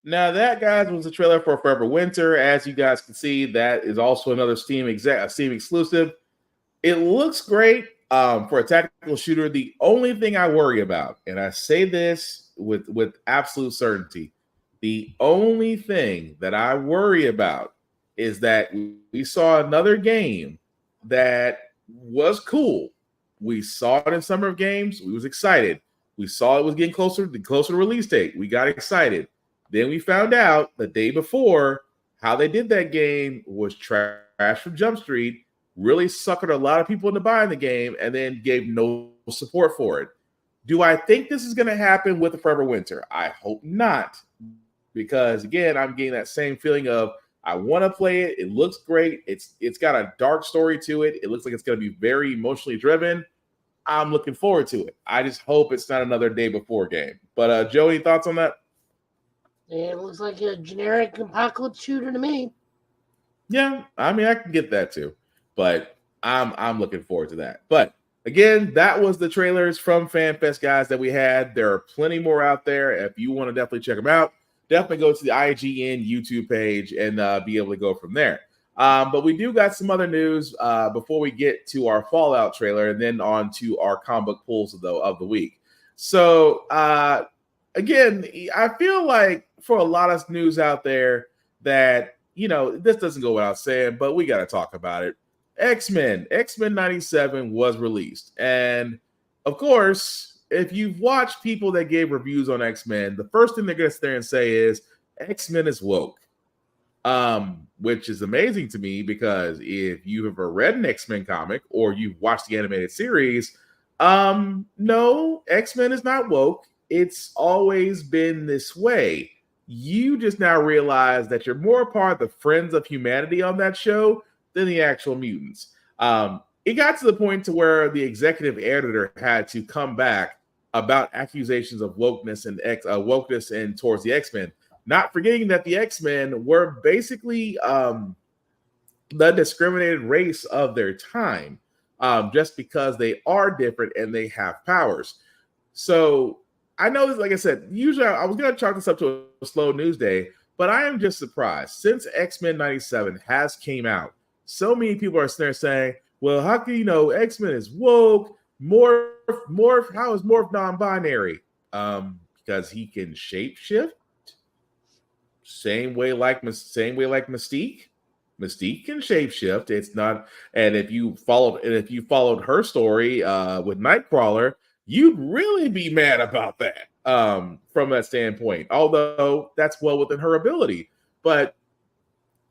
Now that, guys, was the trailer for Forever Winter. As you guys can see, that is also another Steam exclusive. It looks great for a tactical shooter. The only thing I worry about, and I say this with absolute certainty, the only thing that I worry about is that we saw another game that was cool. We saw it in Summer of Games. We was excited. We saw it was getting closer to release date. We got excited. Then we found out the day before how they did that game was trash from Jump Street, really suckered a lot of people into buying the game, and then gave no support for it. Do I think this is going to happen with the Forever Winter? I hope not, because again, I'm getting that same feeling of I want to play it. It looks great. It's got a dark story to it. It looks like it's going to be very emotionally driven. I'm looking forward to it. I just hope it's not another day before game. But Joe, any thoughts on that? Yeah, it looks like a generic apocalypse shooter to me. Yeah, I mean, I can get that too, but I'm looking forward to that. But again, that was the trailers from FanFest, guys, that we had. There are plenty more out there. If you want to definitely check them out, definitely go to the IGN YouTube page and be able to go from there. But we do got some other news before we get to our Fallout trailer and then on to our comic book pulls of the week. So again, I feel like for a lot of news out there that, you know, this doesn't go without saying, but we got to talk about it. X-Men 97 was released. And of course, if you've watched people that gave reviews on X-Men, the first thing they're going to sit there and say is X-Men is woke. Which is amazing to me because if you have read an X-Men comic or you've watched the animated series, no, X-Men is not woke. It's always been this way. You just now realize that you're more a part of the Friends of Humanity on that show than the actual mutants. It got to the point to where the executive editor had to come back about accusations of wokeness and towards the X-Men. Not forgetting that the X-Men were basically the discriminated race of their time, just because they are different and they have powers. So I know this, like I said, usually I was going to chalk this up to a slow news day, but I am just surprised. Since X-Men 97 has came out, so many people are sitting there saying, well, how can you know X-Men is woke? Morph, how is Morph non-binary? Because he can shapeshift. Same way like Mystique. Mystique can shapeshift. It's not, and if you followed her story with Nightcrawler, you'd really be mad about that from that standpoint. Although that's well within her ability. But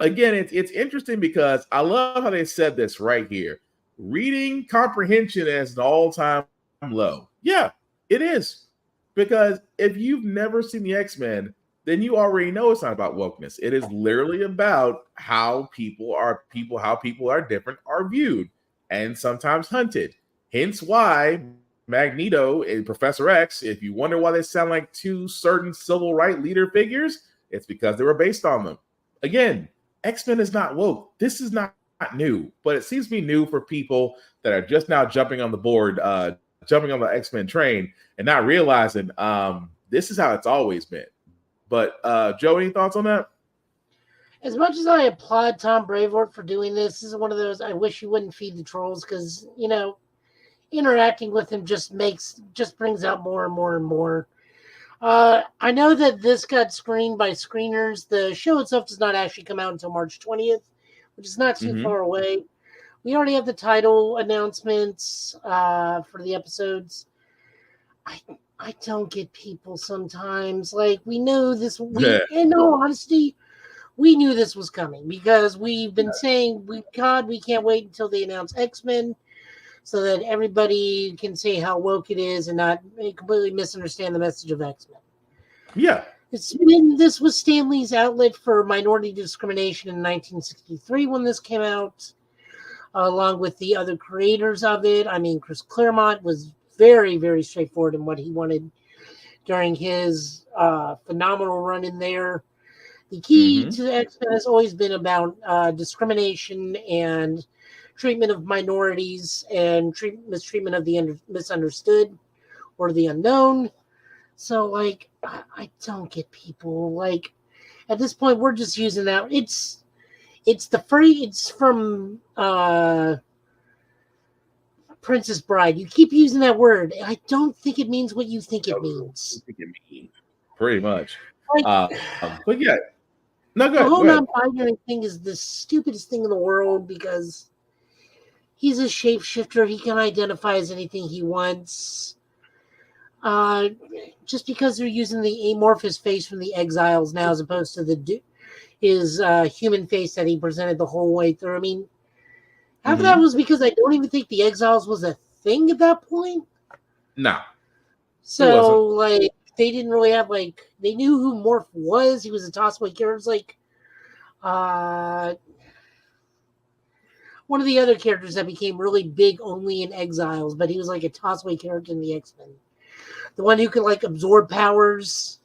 again, it's interesting because I love how they said this right here. Reading comprehension is an all-time low. Yeah, it is. Because if you've never seen the X-Men, then you already know it's not about wokeness. It is literally about how people are different, are viewed, and sometimes hunted. Hence why Magneto and Professor X, if you wonder why they sound like two certain civil rights leader figures, it's because they were based on them. Again, X-Men is not woke. This is not new, but it seems to be new for people that are just now jumping on the board, jumping on the X-Men train and not realizing this is how it's always been. But Joe, any thoughts on that? As much as I applaud Tom Brevoort for doing this, this is one of those I wish he wouldn't feed the trolls because, you know, interacting with him just brings out more and more and more. I know that this got screened by screeners. The show itself does not actually come out until March 20th, which is not too far away. We already have the title announcements for the episodes. I don't get people sometimes. Like, we know this. In all honesty, we knew this was coming because we've been saying, we can't wait until they announce X-Men so that everybody can say how woke it is and not completely misunderstand the message of X-Men. Yeah. This was Stan Lee's outlet for minority discrimination in 1963 when this came out, along with the other creators of it. I mean, Chris Claremont was very, very straightforward in what he wanted during his phenomenal run in there. The key to X-Men has always been about discrimination and treatment of minorities and mistreatment of the misunderstood or the unknown. So, like, I don't get people. Like, at this point, we're just using that. It's from Princess Bride. You keep using that word. I don't think it means what you think it means. Pretty much. Like, but yeah. No, the whole non-binary thing is the stupidest thing in the world because he's a shapeshifter. He can identify as anything he wants. Just because they're using the amorphous face from the Exiles now as opposed to his human face that he presented the whole way through. I mean, half of that was because I don't even think the Exiles was a thing at that point. No. So, like, they didn't really have, like, they knew who Morph was. He was a tossaway character. It was like, one of the other characters that became really big only in Exiles, but he was like a tossaway character in the X-Men. The one who could, like, absorb powers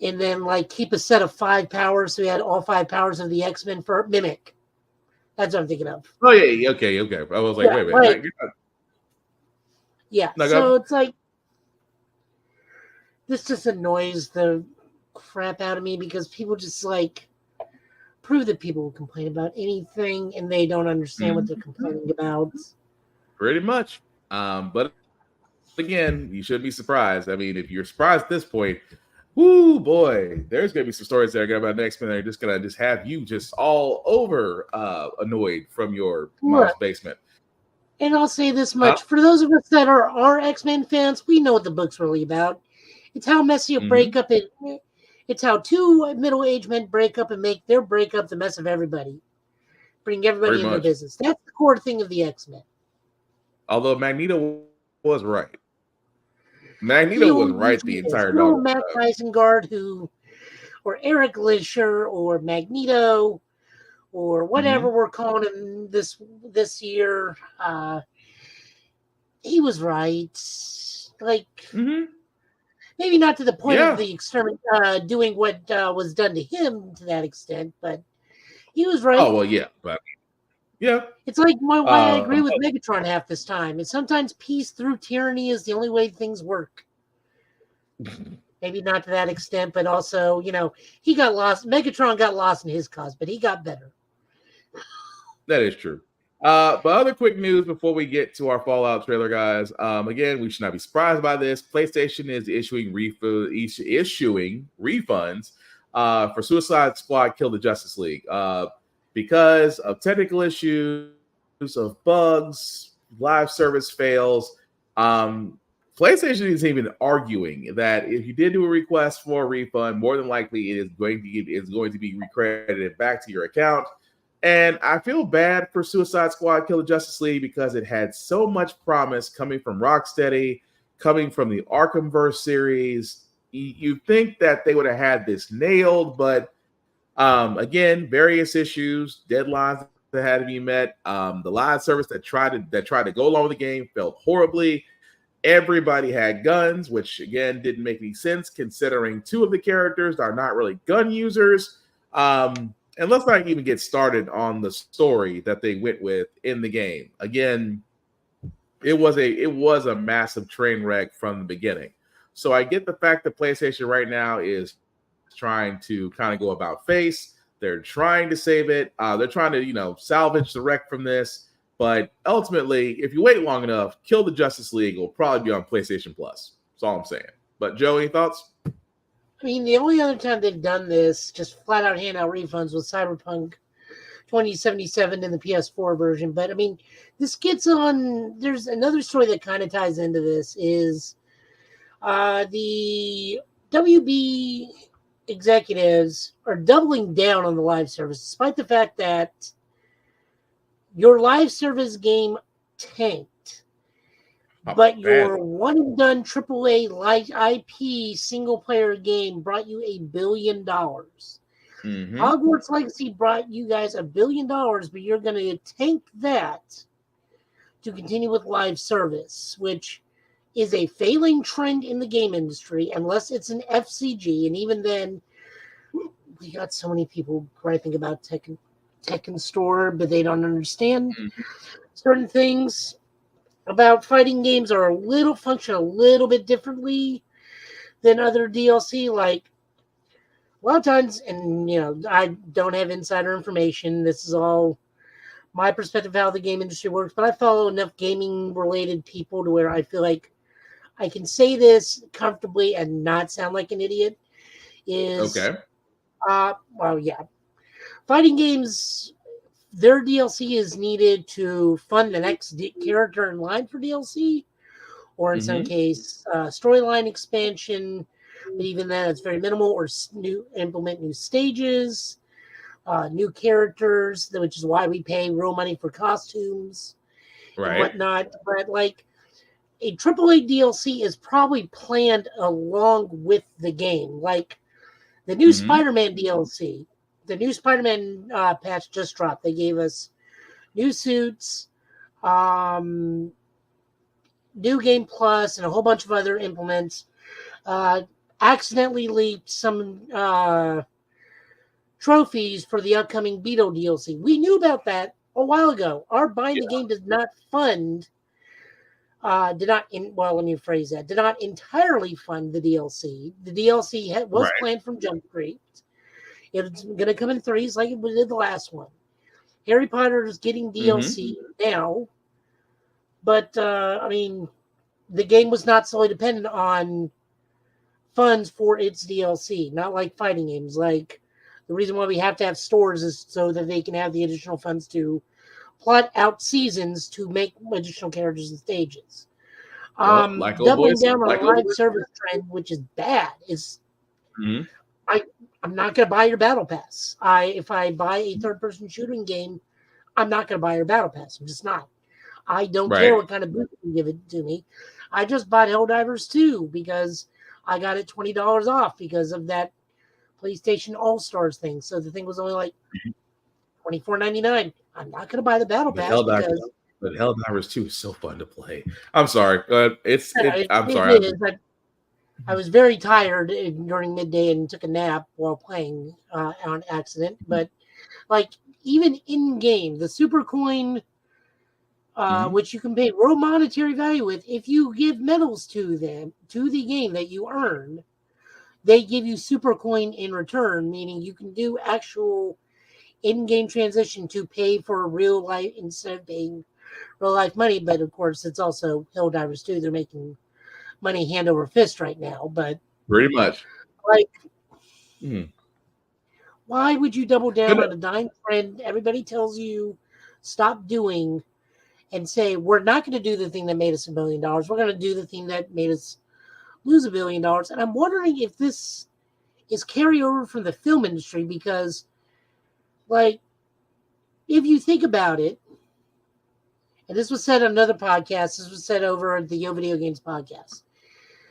and then, like, keep a set of 5 powers, so he had all 5 powers of the X-Men for Mimic. That's what I'm thinking of. Oh, yeah, okay. I was like, wait a minute. Right. Yeah, so it's like, this just annoys the crap out of me because people just, like, prove that people will complain about anything and they don't understand what they're complaining about. Pretty much. But again, you shouldn't be surprised. I mean, if you're surprised at this point, whoo boy, there's gonna be some stories that are gonna about next minute. They're just gonna have you just all over annoyed from your mom's basement. And I'll say this much: for those of us that are X-Men fans, we know what the book's really about. It's how messy a breakup is. It's how 2 middle-aged men break up and make their breakup the mess of everybody. Bring everybody in their business. That's the core thing of the X-Men. Although Magneto was right. Magneto was right the entire time. Matt Isengard, or Eric Lisher, or Magneto, or whatever we're calling him this year, he was right. Like, maybe not to the point of the experiment doing what was done to him to that extent, but he was right. Oh well, yeah, but yeah, it's like why I agree with Megatron half this time. And sometimes peace through tyranny is the only way things work. Maybe not to that extent, but also, he got lost. Megatron got lost in his cause, but he got better. That is true. But other quick news before we get to our Fallout trailer, guys. Again, we should not be surprised by this. PlayStation is issuing refunds for Suicide Squad Kill the Justice League because of technical issues, of bugs, live service fails. PlayStation is even arguing that if you did do a request for a refund, more than likely it is going to be recredited back to your account. And I feel bad for Suicide Squad Kill the Justice League because it had so much promise coming from Rocksteady, coming from the Arkhamverse series. You think that they would have had this nailed, but again, various issues, deadlines that had to be met. The live service that tried to go along with the game failed horribly. Everybody had guns, which again didn't make any sense considering 2 of the characters are not really gun users. And let's not even get started on the story that they went with in the game. Again, it was a massive train wreck from the beginning. So I get the fact that PlayStation right now is trying to kind of go about face. They're trying to save it. They're trying to, salvage the wreck from this. But ultimately, if you wait long enough, Kill the Justice League will probably be on PlayStation Plus. That's all I'm saying. But Joe, any thoughts? I mean, the only other time they've done this, just flat out hand out refunds, was Cyberpunk 2077 in the PS4 version. But I mean, this gets on. There's another story that kind of ties into this is the WB executives are doubling down on the live service, despite the fact that your live service game tanked, but your one and done AAA light IP single player game brought you $1 billion. Hogwarts Legacy brought you guys $1 billion, but you're going to tank that to continue with live service, which is a failing trend in the game industry, unless it's an FCG. And even then, we got so many people griping about Tekken Store, but they don't understand certain things about fighting games are function a little bit differently than other DLC. Like a lot of times, and I don't have insider information. This is all my perspective of how the game industry works, but I follow enough gaming related people to where I feel like I can say this comfortably and not sound like an idiot. Fighting games their DLC is needed to fund the next character in line for DLC, or in some case, storyline expansion. But even then, it's very minimal. Or implement new stages, new characters, which is why we pay real money for costumes and whatnot. But like a AAA DLC is probably planned along with the game. Like the new Spider-Man DLC, the new Spider-Man patch just dropped. They gave us new suits, new game plus, and a whole bunch of other implements. Accidentally leaked some trophies for the upcoming Beetle DLC. We knew about that a while ago. Our buying the game did not fund. Let me rephrase that. Did not entirely fund the DLC. The DLC was planned from Jump Street. It's going to come in threes like it did the last one. Harry Potter is getting DLC now, but I mean, the game was not solely dependent on funds for its DLC. Not like fighting games. Like the reason why we have to have stores is so that they can have the additional funds to plot out seasons to make additional characters and stages. Doubling down on a live service trend, which is bad, is I'm not going to buy your battle pass. If I buy a third-person shooting game, I'm not going to buy your battle pass. I'm just not. I don't care what kind of boost you give it to me. I just bought Helldivers 2 because I got it $20 off because of that PlayStation All-Stars thing. So the thing was only like $24.99. I'm not going to buy the battle pass because... But Helldivers 2 is so fun to play. I'm sorry. I'm sorry. It is. I was very tired during midday and took a nap while playing on accident. But like even in game, the super coin, which you can pay real monetary value with, if you give medals to them to the game that you earn, they give you super coin in return. Meaning you can do actual in-game transition to pay for real life instead of paying real life money. But of course, it's also Helldivers 2. They're making money hand over fist right now, but pretty much like why would you double down on a dying friend everybody tells you stop doing and say we're not going to do the thing that made us $1 billion, we're going to do the thing that made us lose $1 billion? And I'm wondering if this is carryover from the film industry, because like if you think about it, and this was said on another podcast, this was said over at the Yo Video Games podcast,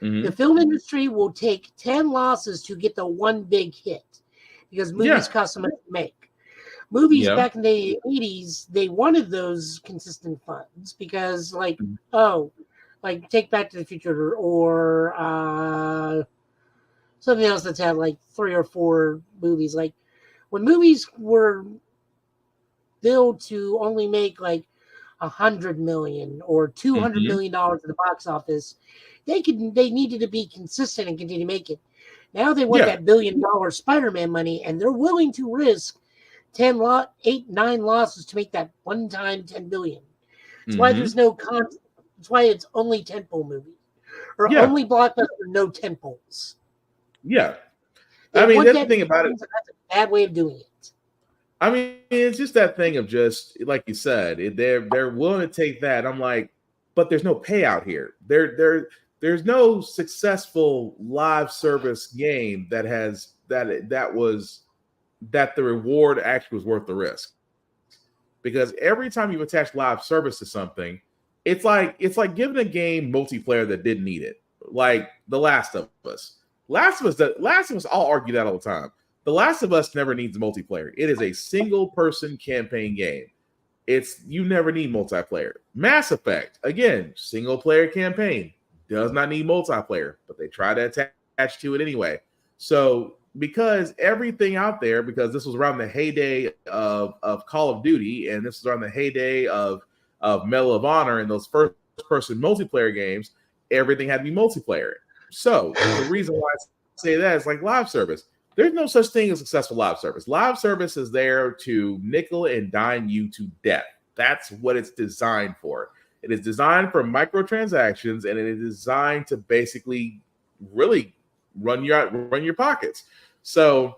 the film industry will take 10 losses to get the one big hit because movies cost so much to make. Movies back in the 80s, they wanted those consistent funds because, like, like take Back to the Future or something else that's had like 3 or 4 movies. Like, when movies were billed to only make like $100 million or $200 million at the box office, they needed to be consistent and continue to make it. Now they want that $1 billion Spider-Man money, and they're willing to risk 9 losses to make that one-time $10 billion. That's why there's no that's why it's only tentpole movies or only blockbuster, no tentpoles. Yeah, I mean that's the thing about it. That's a bad way of doing it. I mean, it's just that thing of just like you said, they're willing to take that. I'm like, but there's no payout here. There's no successful live service game that the reward actually was worth the risk. Because every time you attach live service to something, it's like giving a game multiplayer that didn't need it. Like The Last of Us. Last of Us, I'll argue that all the time. The Last of Us never needs multiplayer. It is a single person campaign game. You never need multiplayer. Mass Effect, again, single player campaign, does not need multiplayer, but they try to attach to it anyway. So because everything out there, because this was around the heyday of Call of Duty, and this was around the heyday of Medal of Honor and those first person multiplayer games, everything had to be multiplayer. So the reason why I say that is like live service. There's no such thing as successful live service. Live service is there to nickel and dime you to death. That's what it's designed for. It is designed for microtransactions, and it is designed to basically really run your pockets. So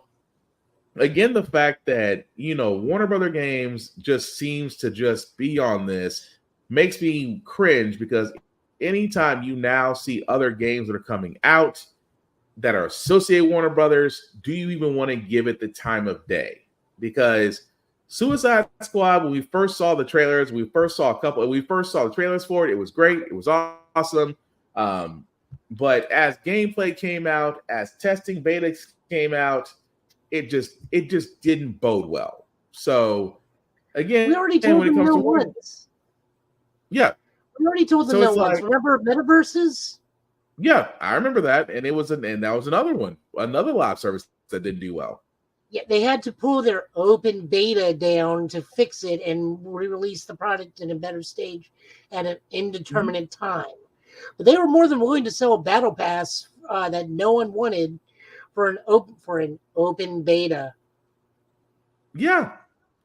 again, the fact that, Warner Brother Games just seems to just be on this makes me cringe, because anytime you now see other games that are coming out that are associated with Warner Brothers, do you even want to give it the time of day? Because Suicide Squad, when we first saw the trailers, we first saw the trailers for it. It was great. It was awesome. But as gameplay came out, as testing betas came out, it just didn't bode well. So again, we already told them no once. Yeah, we already told them no once. Remember Metaverses? Yeah, I remember that, and that was another one, another live service that didn't do well. Yeah, they had to pull their open beta down to fix it and re-release the product in a better stage at an indeterminate time. But they were more than willing to sell a battle pass that no one wanted for an open beta. Yeah,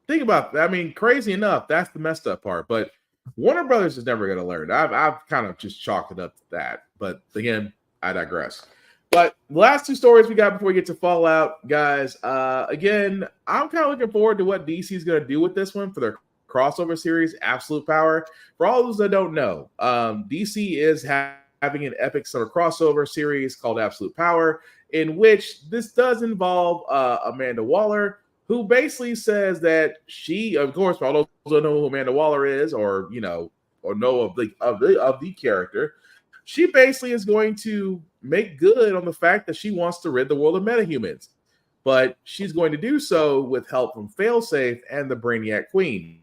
think about that. I mean, crazy enough, that's the messed up part. But Warner Brothers is never going to learn. I've kind of just chalked it up to that. But again, I digress. But the last two stories we got before we get to Fallout, guys. Again, I'm kind of looking forward to what DC is going to do with this one for their crossover series, Absolute Power. For all those that don't know, DC is having an epic summer crossover series called Absolute Power, in which this does involve Amanda Waller, who basically says that she, of course, for all those who don't know who Amanda Waller is, or know of the character, she basically is going to make good on the fact that she wants to rid the world of metahumans, but she's going to do so with help from Failsafe and the Brainiac Queen,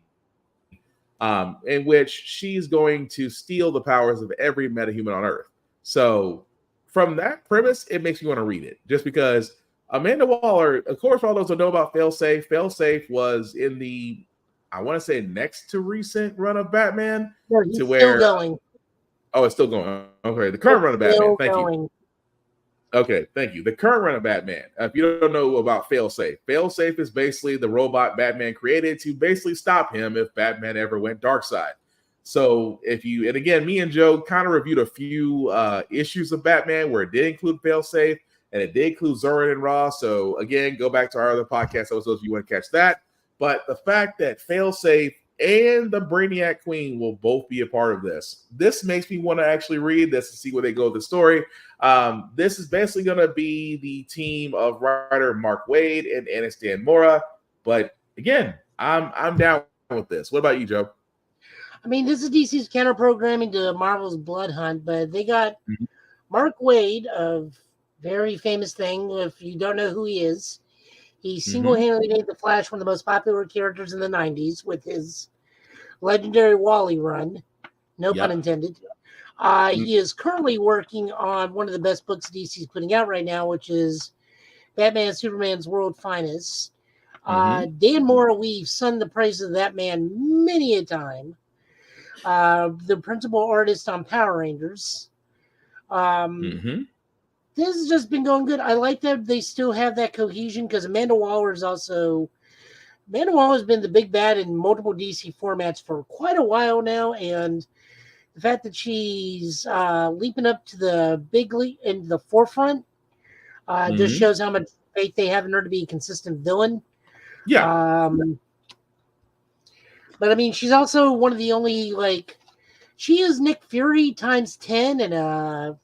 in which she's going to steal the powers of every metahuman on Earth. So, from that premise, it makes me want to read it, just because Amanda Waller, of course, for all those who know about Failsafe was in the, I want to say, next to recent run of Batman. No, he's still going. Oh, it's still going. Okay, the current run of Batman. Thank you. Okay, thank you. The current run of Batman. If you don't know about Failsafe is basically the robot Batman created to basically stop him if Batman ever went dark side. So and again, me and Joe kind of reviewed a few issues of Batman where it did include Failsafe and it did include Zoran and Ross. So again, go back to our other podcast episodes if you want to catch that. But the fact that Failsafe and the Brainiac Queen will both be a part of this makes me want to actually read this and see where they go with the story. This is basically going to be the team of writer Mark Waid and Anistan Mora. But again, I'm down with this. What about you, Joe? I mean, this is DC's counter programming to Marvel's Blood Hunt, but they got Mark Waid, of very famous thing. If you don't know who he is, he single-handedly made The Flash one of the most popular characters in the 90s with his legendary Wally run. No pun intended. He is currently working on one of the best books DC is putting out right now, which is Batman Superman's World Finest. Dan Mora, we've sung the praises of that man many a time. The principal artist on Power Rangers. This has just been going good. I like that they still have that cohesion, because Amanda Waller has been the big bad in multiple DC formats for quite a while now, and the fact that she's leaping up to the big leap in the forefront just shows how much faith they have in her to be a consistent villain. Yeah. But I mean, she's also one of the only, she is Nick Fury times 10 and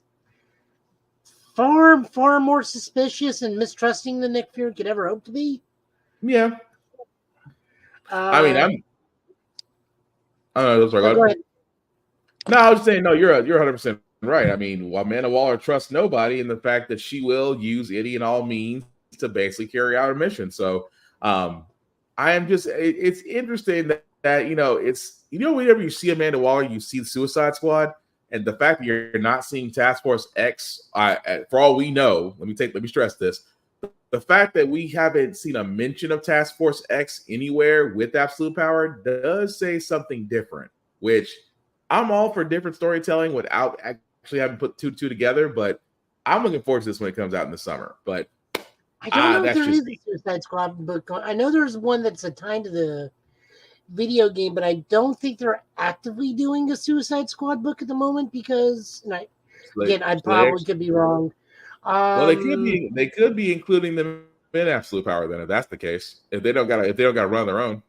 far more suspicious and mistrusting than Nick Fury could ever hope to be. Yeah. I mean, sorry, go ahead. No, I was just saying, no, you're 100% right. I mean, Amanda Waller trusts nobody, in the fact that she will use any and all means to basically carry out her mission. So, I am just, it's interesting that whenever you see Amanda Waller, you see the Suicide Squad, and the fact that you're not seeing Task Force X, for all we know, let me stress this. The fact that we haven't seen a mention of Task Force X anywhere with Absolute Power does say something different, which I'm all for different storytelling without actually having put two together, but I'm looking forward to this when it comes out in the summer. But I don't know if there is a Suicide Squad book. I know there's one that's tied to the video game, but I don't think they're actively doing a Suicide Squad book at the moment, because I probably could be wrong. Well, they could be including them Watchmen absolute power then if that's the case. If they don't gotta run their own.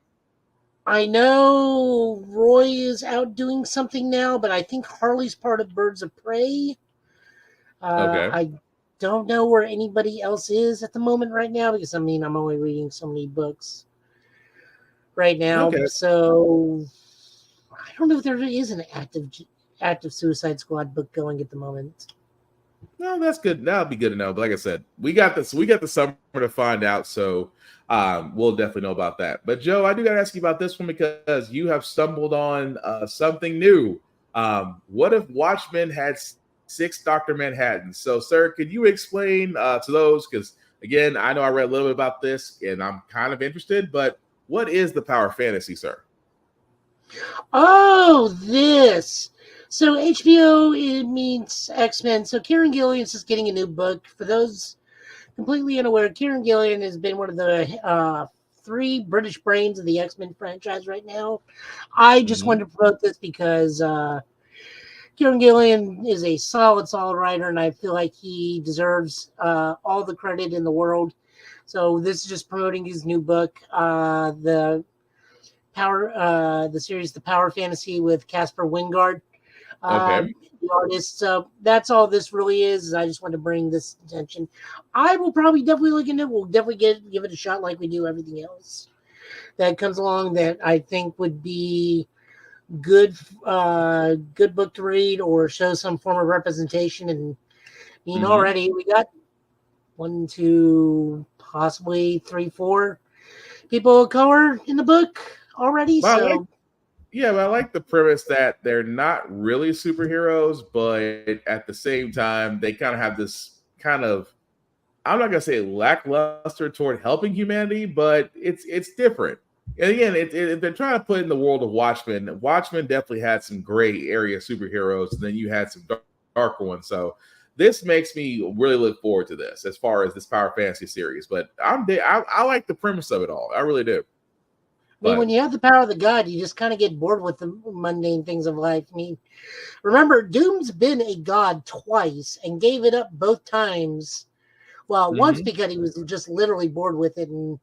I know Roy is out doing something now, but I think Harley's part of Birds of Prey. Okay. I don't know where anybody else is at the moment right now because I'm only reading so many books right now. Okay. So I don't know if there is an active Suicide Squad book going at the moment. No, that's good. That'll be good to know. But like I said, we got this. We got the summer to find out, so we'll definitely know about that. But Joe, I do got to ask you about this one because you have stumbled on something new. What if Watchmen had 6 Dr. Manhattans? So, sir, could you explain to those? Because again, I know I read a little bit about this, and I'm kind of interested. But what is the power fantasy, sir? Oh, this. So HBO, it means X-Men. So Kieran Gillian's is getting a new book. For those completely unaware, Kieran Gillian has been one of the 3 British brains of the X-Men franchise right now. I just wanted to promote this because Kieran Gillian is a solid writer, and I feel like he deserves all the credit in the world. So this is just promoting his new book, the series, The Power Fantasy with Caspar Wingard. Okay. The artist. So that's all this really is. I just want to bring this attention. I will probably definitely look into it. We'll definitely give it a shot like we do everything else that comes along that I think would be good book to read or show some form of representation. And already we got 1, 2, possibly 3, 4 people of color in the book already. Well, but I like the premise that they're not really superheroes, but at the same time, they kind of have this kind of, I'm not gonna say lackluster toward helping humanity, but it's different. And again, if they're trying to put in the world of Watchmen, Watchmen definitely had some gray area superheroes, and then you had some darker ones. So this makes me really look forward to this as far as this Power Fantasy series. But I like the premise of it all. I really do. I mean, when you have the power of the god, you just kind of get bored with the mundane things of life. I mean, remember, Doom's been a god twice and gave it up both times. Well, once because he was just literally bored with it, and the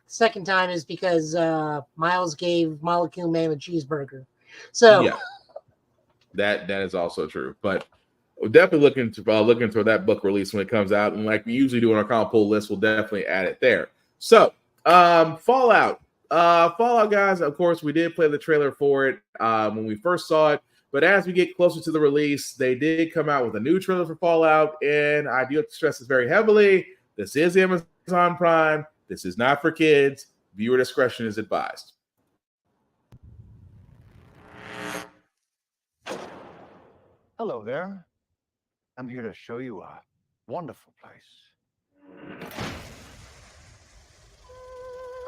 second time is because Miles gave Molecule Man a cheeseburger. So yeah, that is also true. But we're definitely looking for that book release when it comes out, and like we usually do on our comic pull list, we'll definitely add it there. So, Fallout. Fallout, guys, of course, we did play the trailer for it when we first saw it, but as we get closer to the release, they did come out with a new trailer for Fallout, and I do have to stress this very heavily. This is Amazon Prime. This is not for kids. Viewer discretion is advised. Hello there. I'm here to show you a wonderful place.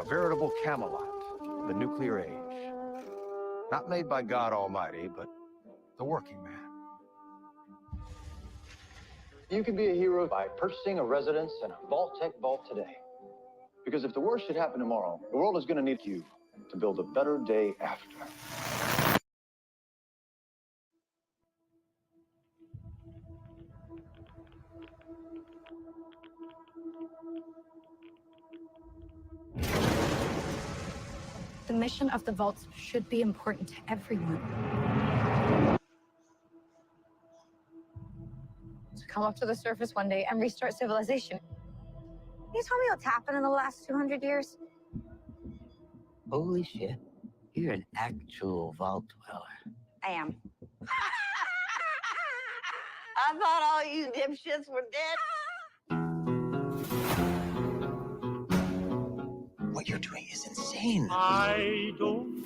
A veritable Camelot, the nuclear age. Not made by God Almighty, but the working man. You can be a hero by purchasing a residence in a Vault-Tec vault today. Because if the worst should happen tomorrow, the world is going to need you to build a better day after. The mission of the vaults should be important to everyone. To come up to the surface one day and restart civilization. Can you tell me what's happened in the last 200 years? Holy shit. You're an actual vault dweller. I am. I thought all you dipshits were dead. What you're doing is insane. I don't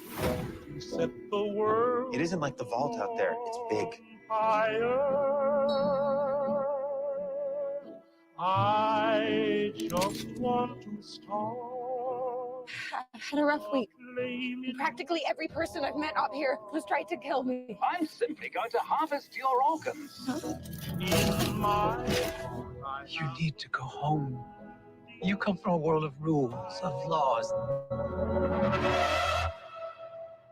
set the world. It isn't like the vault out there. It's big. I just want to start. I've had a rough week. Practically every person I've met up here has tried to kill me. I'm simply going to harvest your organs. You need to go home. You come from a world of rules, of laws.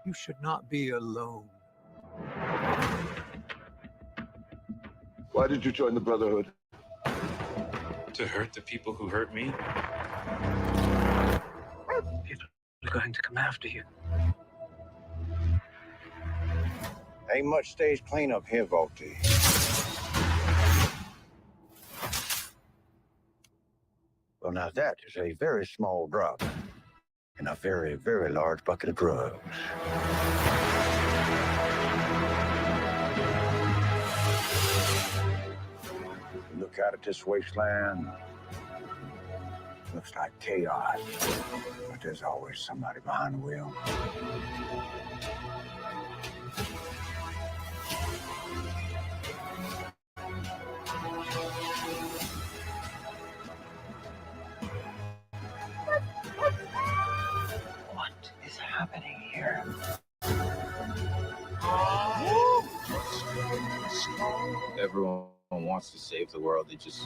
You should not be alone. Why did you join the Brotherhood? To hurt the people who hurt me? going to come after you. Ain't much stage cleanup here, Volty. Well, now that is a very small drop in a very, very large bucket of drugs. Look out at this wasteland. Looks like chaos, but there's always somebody behind the wheel. What is happening here? Everyone wants to save the world. They just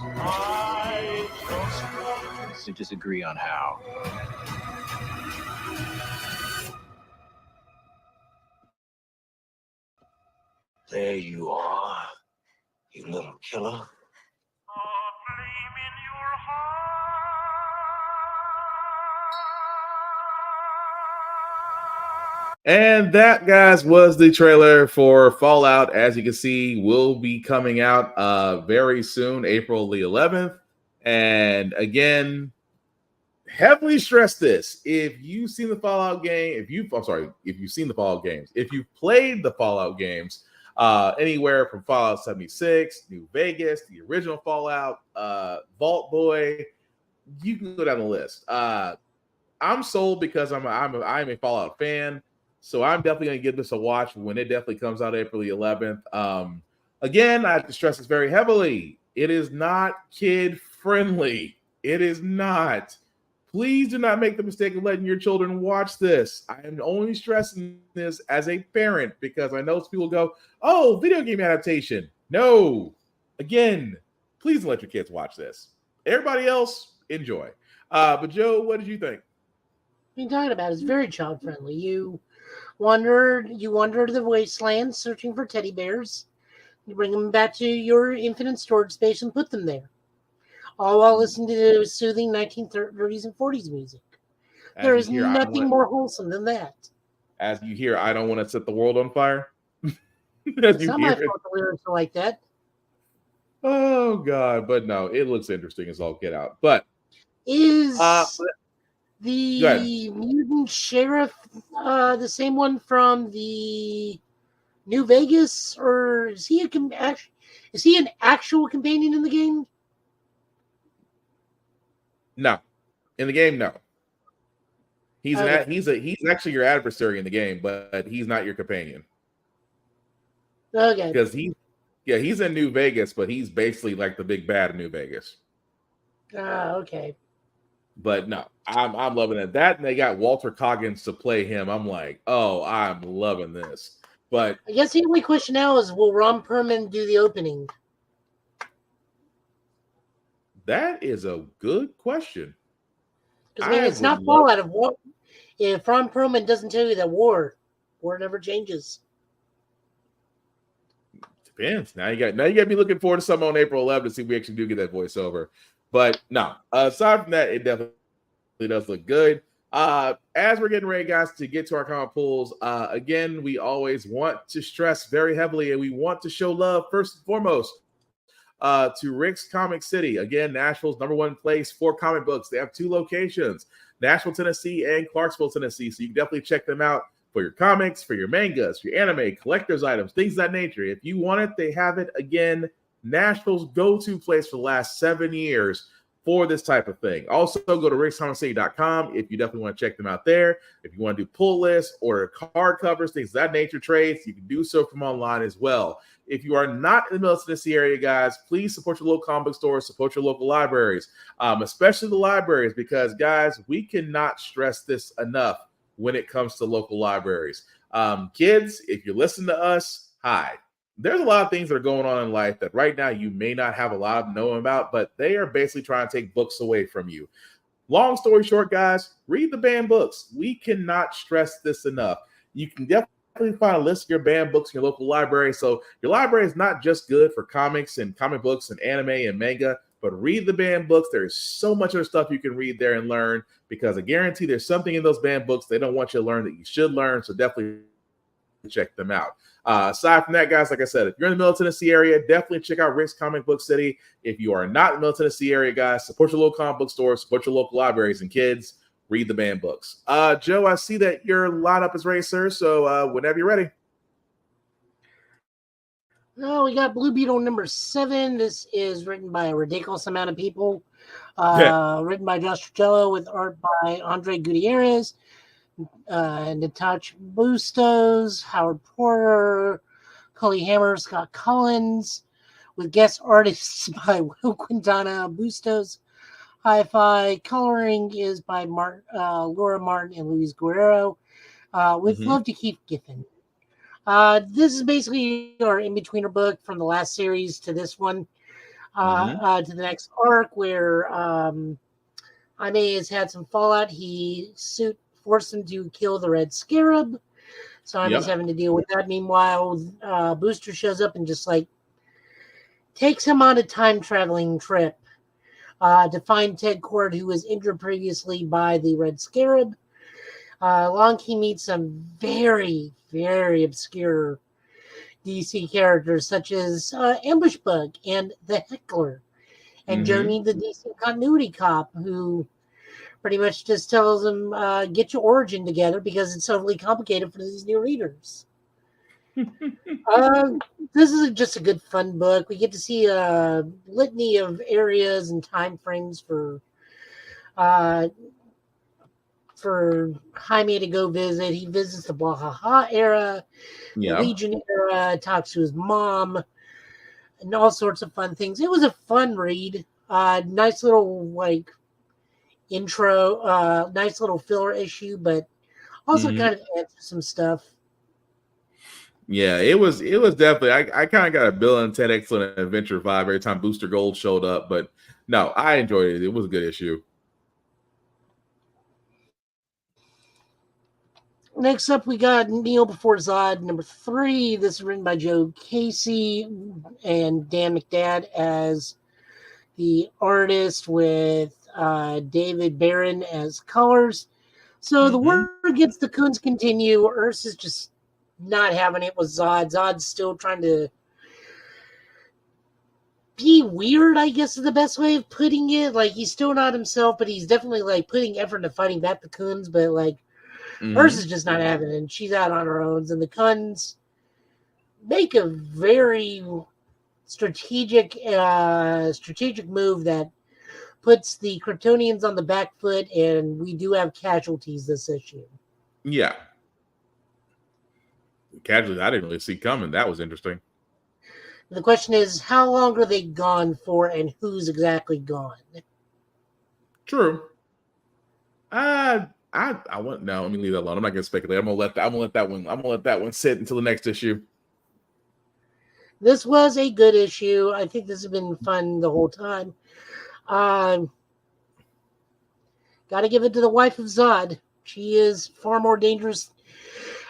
disagree on how. There you are, you little killer. And that, guys, was the trailer for Fallout. As you can see, will be coming out very soon, April the 11th. And again, heavily stress this. If you've seen the Fallout game, if you've seen the Fallout games, if you've played the Fallout games, anywhere from Fallout 76, New Vegas, the original Fallout, Vault Boy, you can go down the list. I'm sold because I'm a Fallout fan. So I'm definitely going to give this a watch when it definitely comes out April the 11th. Again, I have to stress this very heavily. It is not kid friendly. It is not. Please do not make the mistake of letting your children watch this. I am only stressing this as a parent because I know some people go, oh, video game adaptation. No. Again, please don't let your kids watch this. Everybody else, enjoy. But Joe, what did you think? What are you talking about? It's very child friendly. You wander the wastelands searching for teddy bears. You bring them back to your infinite storage space and put them there, all while listening to the soothing 1930s and 40s music. There is nothing more wholesome than that. As you hear, I don't want to set the world on fire. It's not my fault the lyrics are like that. Oh, God. But no, it looks interesting as all get out. But is the mutant sheriff the same one from the New Vegas, or is he an actual companion in the game? No, in the game, no. He's actually your adversary in the game, but he's not your companion. Okay, because he's in New Vegas, but he's basically like the big bad in New Vegas. Okay. But no, I'm loving it. That and they got Walter Coggins to play him. I'm like, oh, I'm loving this. But I guess the only question now is, will Ron Perlman do the opening? That is a good question. Because it's not Fallout of war. If Ron Perlman doesn't tell you that war never changes. Depends. Now you got to be looking forward to something on April 11th to see if we actually do get that voiceover. But no, aside from that, it definitely does look good. As we're getting ready, guys, to get to our comic pools, again, we always want to stress very heavily, and we want to show love first and foremost to Rick's Comic City. Again, Nashville's #1 place for comic books. They have 2 locations, Nashville, Tennessee, and Clarksville, Tennessee. So you can definitely check them out for your comics, for your mangas, for your anime, collector's items, things of that nature. If you want it, they have it. Again, Nashville's go-to place for the last 7 years for this type of thing. Also, go to rickscomiccity.com if you definitely want to check them out there. If you want to do pull lists or card covers, things of that nature, trades, you can do so from online as well. If you are not in the middle of the Tennessee area, guys, please support your local comic book stores, support your local libraries, especially the libraries, because, guys, we cannot stress this enough when it comes to local libraries. Kids, if you listen to us, hi. There's a lot of things that are going on in life that right now you may not have a lot of knowing about, but they are basically trying to take books away from you. Long story short, guys, read the banned books. We cannot stress this enough. You can definitely find a list of your banned books in your local library. So your library is not just good for comics and comic books and anime and manga, but read the banned books. There's so much other stuff you can read there and learn, because I guarantee there's something in those banned books they don't want you to learn that you should learn. So definitely check them out. Aside from that, guys, like I said, if you're in the Middle Tennessee area, definitely check out Rick's Comic Book City. If you are not in the Middle Tennessee area, guys, support your local comic book stores, support your local libraries, and kids, read the banned books. Joe, I see that your lineup is ready, sir. So whenever you're ready. No, we got Blue Beetle number 7. This is written by a ridiculous amount of people. Written by Josh Trujillo with art by Andre Gutierrez, Natasha Bustos, Howard Porter, Cully Hammer, Scott Collins, with guest artists by Will Quintana, Bustos. Hi-Fi coloring is by Laura Martin and Luis Guerrero, with Love to Keith Giffen. This is basically our in-betweener book from the last series to this one, to the next arc, where Jaime has had some fallout. Suit forced him to kill the Red Scarab, so Jaime's having to deal with that. Meanwhile, Booster shows up and just like takes him on a time-traveling trip to find Ted Cord, who was injured previously by the Red Scarab. Along he meets some very, very obscure DC characters, such as Ambush Bug and the Heckler, and Joni, the DC continuity cop, who pretty much just tells him, get your origin together because it's totally complicated for these new readers. This is just a good, fun book. We get to see a litany of areas and time frames for Jaime to go visit. He visits the Blah era, the Legion era, talks to his mom, and all sorts of fun things. It was a fun read. Nice little like intro, nice little filler issue, but also kind of answers some stuff. Yeah, it was definitely. I kind of got a Bill and Ted Excellent Adventure vibe every time Booster Gold showed up, but no, I enjoyed it. It was a good issue. Next up, we got Kneel Before Zod number 3. This is written by Joe Casey and Dan McDad as the artist, with David Barron as colors. So the word gets the Coons continue. Ursa's just not having it with Zod. Zod's still trying to be weird, I guess is the best way of putting it. Like, he's still not himself, but he's definitely like putting effort into fighting back the Coons, but like Ursa's just not having it, and she's out on her own. And the Coons make a very strategic move that puts the Kryptonians on the back foot, and we do have casualties this issue. Yeah. Casualties I didn't really see coming. That was interesting. The question is, how long are they gone for, and who's exactly gone? True. I want no. Let me leave that alone. I'm not gonna speculate. I'm gonna let that one sit until the next issue. This was a good issue. I think this has been fun the whole time. Got to give it to the wife of Zod. She is far more dangerous.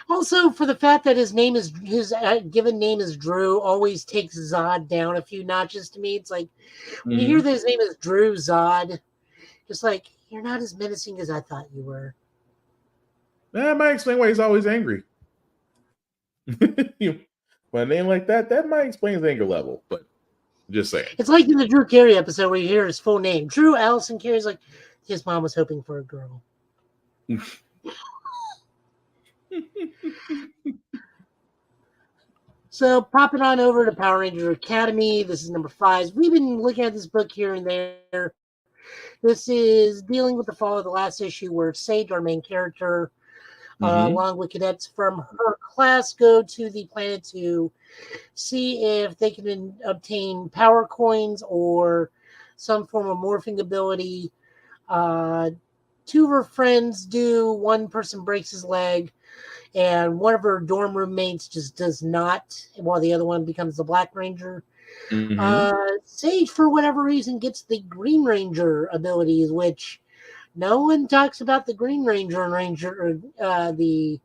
Also, for the fact that his given name is Drew, always takes Zod down a few notches to me. It's like when you hear that his name is Drew Zod, just like, you're not as menacing as I thought you were. That might explain why he's always angry. With a name like that might explain his anger level, but just saying. It's like in the Drew Carey episode where you hear his full name. Drew Allison Carey's like, his mom was hoping for a girl. So, popping on over to Power Ranger Academy. This is number 5. We've been looking at this book here and there. This is dealing with the fall of the last issue, where Sage, our main character, along with cadets from her class, go to the planet to see if they can obtain power coins or some form of morphing ability. 2 of her friends do. One person breaks his leg, and one of her dorm roommates just does not, while the other one becomes the Black Ranger. Sage, for whatever reason, gets the Green Ranger abilities, which no one talks about the Green Ranger and the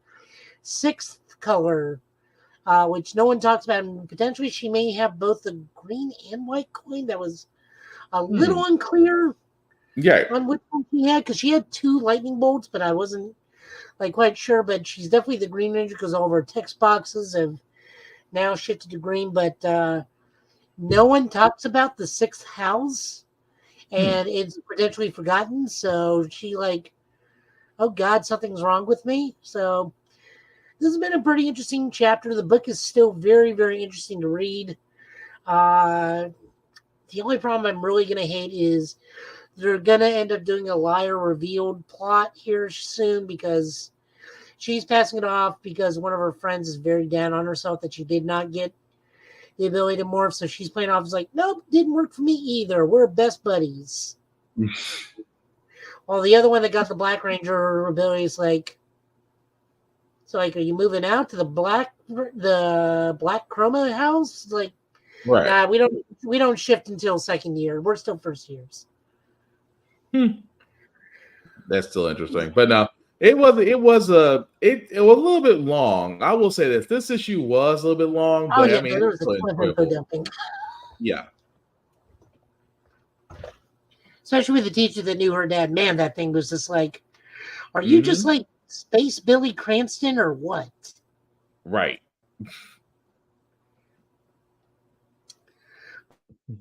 6th color, which no one talks about. And potentially she may have both the green and white coin. That was A little unclear Yeah. on which one she had, because she had 2 lightning bolts, but I wasn't like quite sure. But she's definitely the Green Ranger because all of her text boxes have now shifted to green. But no one talks about the 6th house, and it's potentially forgotten. So she like, oh God, something's wrong with me. So this has been a pretty interesting chapter. The book is still very, very interesting to read. The only problem I'm really going to hate is they're going to end up doing a liar revealed plot here soon because she's passing it off because one of her friends is very down on herself that she did not get the ability to morph. So she's playing off as like, nope, didn't work for me either. We're best buddies. While the other one that got the Black Ranger ability is like, so like, are you moving out to the black chroma house? Like, Right. nah, we don't shift until 2nd year. We're still 1st years. That's still interesting, but no, it was a little bit long. I will say this issue was a little bit long, but I mean, there was it's a still ton of info dumping. Yeah. Especially with the teacher that knew her dad. Man, that thing was just like, are you just like Space Billy Cranston or what? Right.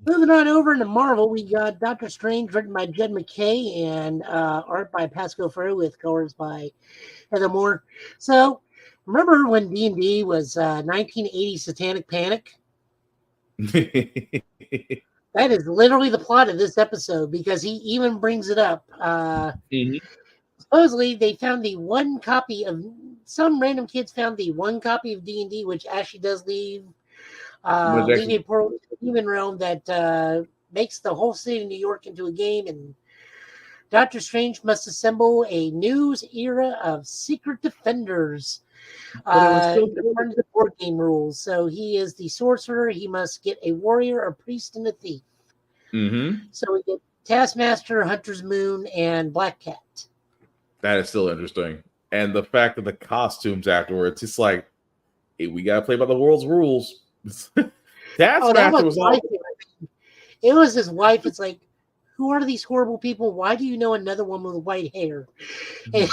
Moving on over into Marvel, we got Doctor Strange, written by Jed McKay and art by Pascal Ferro with colors by Heather Moore. So, remember when D&D was 1980 Satanic Panic? That is literally the plot of this episode because he even brings it up. Supposedly, they found the one copy of some random kids found the one copy of D&D, which actually does leave a portal to the human realm that makes the whole city of New York into a game, and Doctor Strange must assemble a new era of secret defenders. According to the board game rules. So he is the sorcerer. He must get a warrior, a priest, and a thief. So we get Taskmaster, Hunter's Moon, and Black Cat. That is still interesting. And the fact that the costumes afterwards, it's like, hey, we got to play by the world's rules. Taskmaster was all... It was his wife. It's like, who are these horrible people? Why do you know another one with white hair? And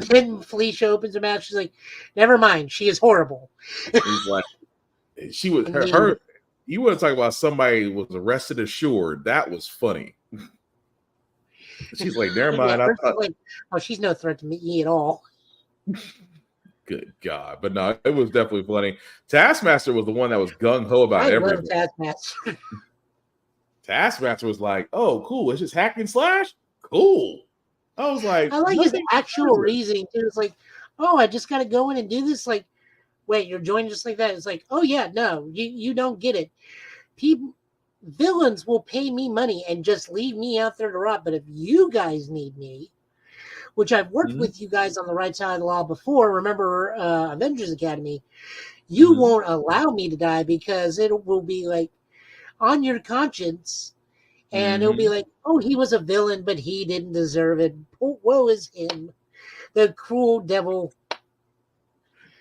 then Felicia opens her mouth. She's like, never mind. She is horrible. He's like, she was her. You want to talk about somebody was arrested assured? That was funny. She's like, never mind. I thought, like, oh, she's no threat to me at all. Good God. But no, it was definitely funny. Taskmaster was the one that was gung-ho about everything. Taskmaster. Taskmaster was like, oh, cool. It's just hack and slash? Cool. I was like, I like his actual reasoning, too. It's like, oh, I just got to go in and do this. Like, wait, you're joining just like that? It's like, oh, yeah, no, you don't get it. Villains will pay me money and just leave me out there to rot. But if you guys need me, which I've worked with you guys on the right side of the law before, remember Avengers Academy, you won't allow me to die because it will be like on your conscience. And it'll be like, oh, he was a villain, but he didn't deserve it. Oh, woe is him, the cruel devil.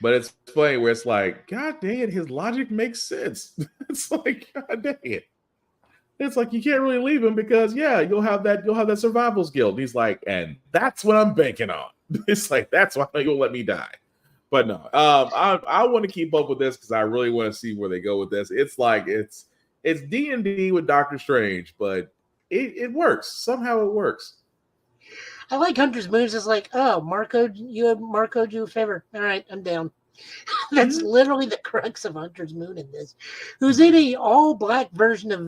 But it's funny where it's like, God dang it, his logic makes sense. It's like, God dang it. It's like you can't really leave him because you'll have that survival skill. And he's like, and that's what I'm banking on. It's like that's why you'll let me die. But no, I want to keep up with this because I really want to see where they go with this. It's like it's D&D with Doctor Strange, but it works. Somehow it works. I like Hunter's Moon. It's like, oh, Marco, you a favor. All right, I'm down. That's literally the crux of Hunter's Moon in this. Who's in a all-black version of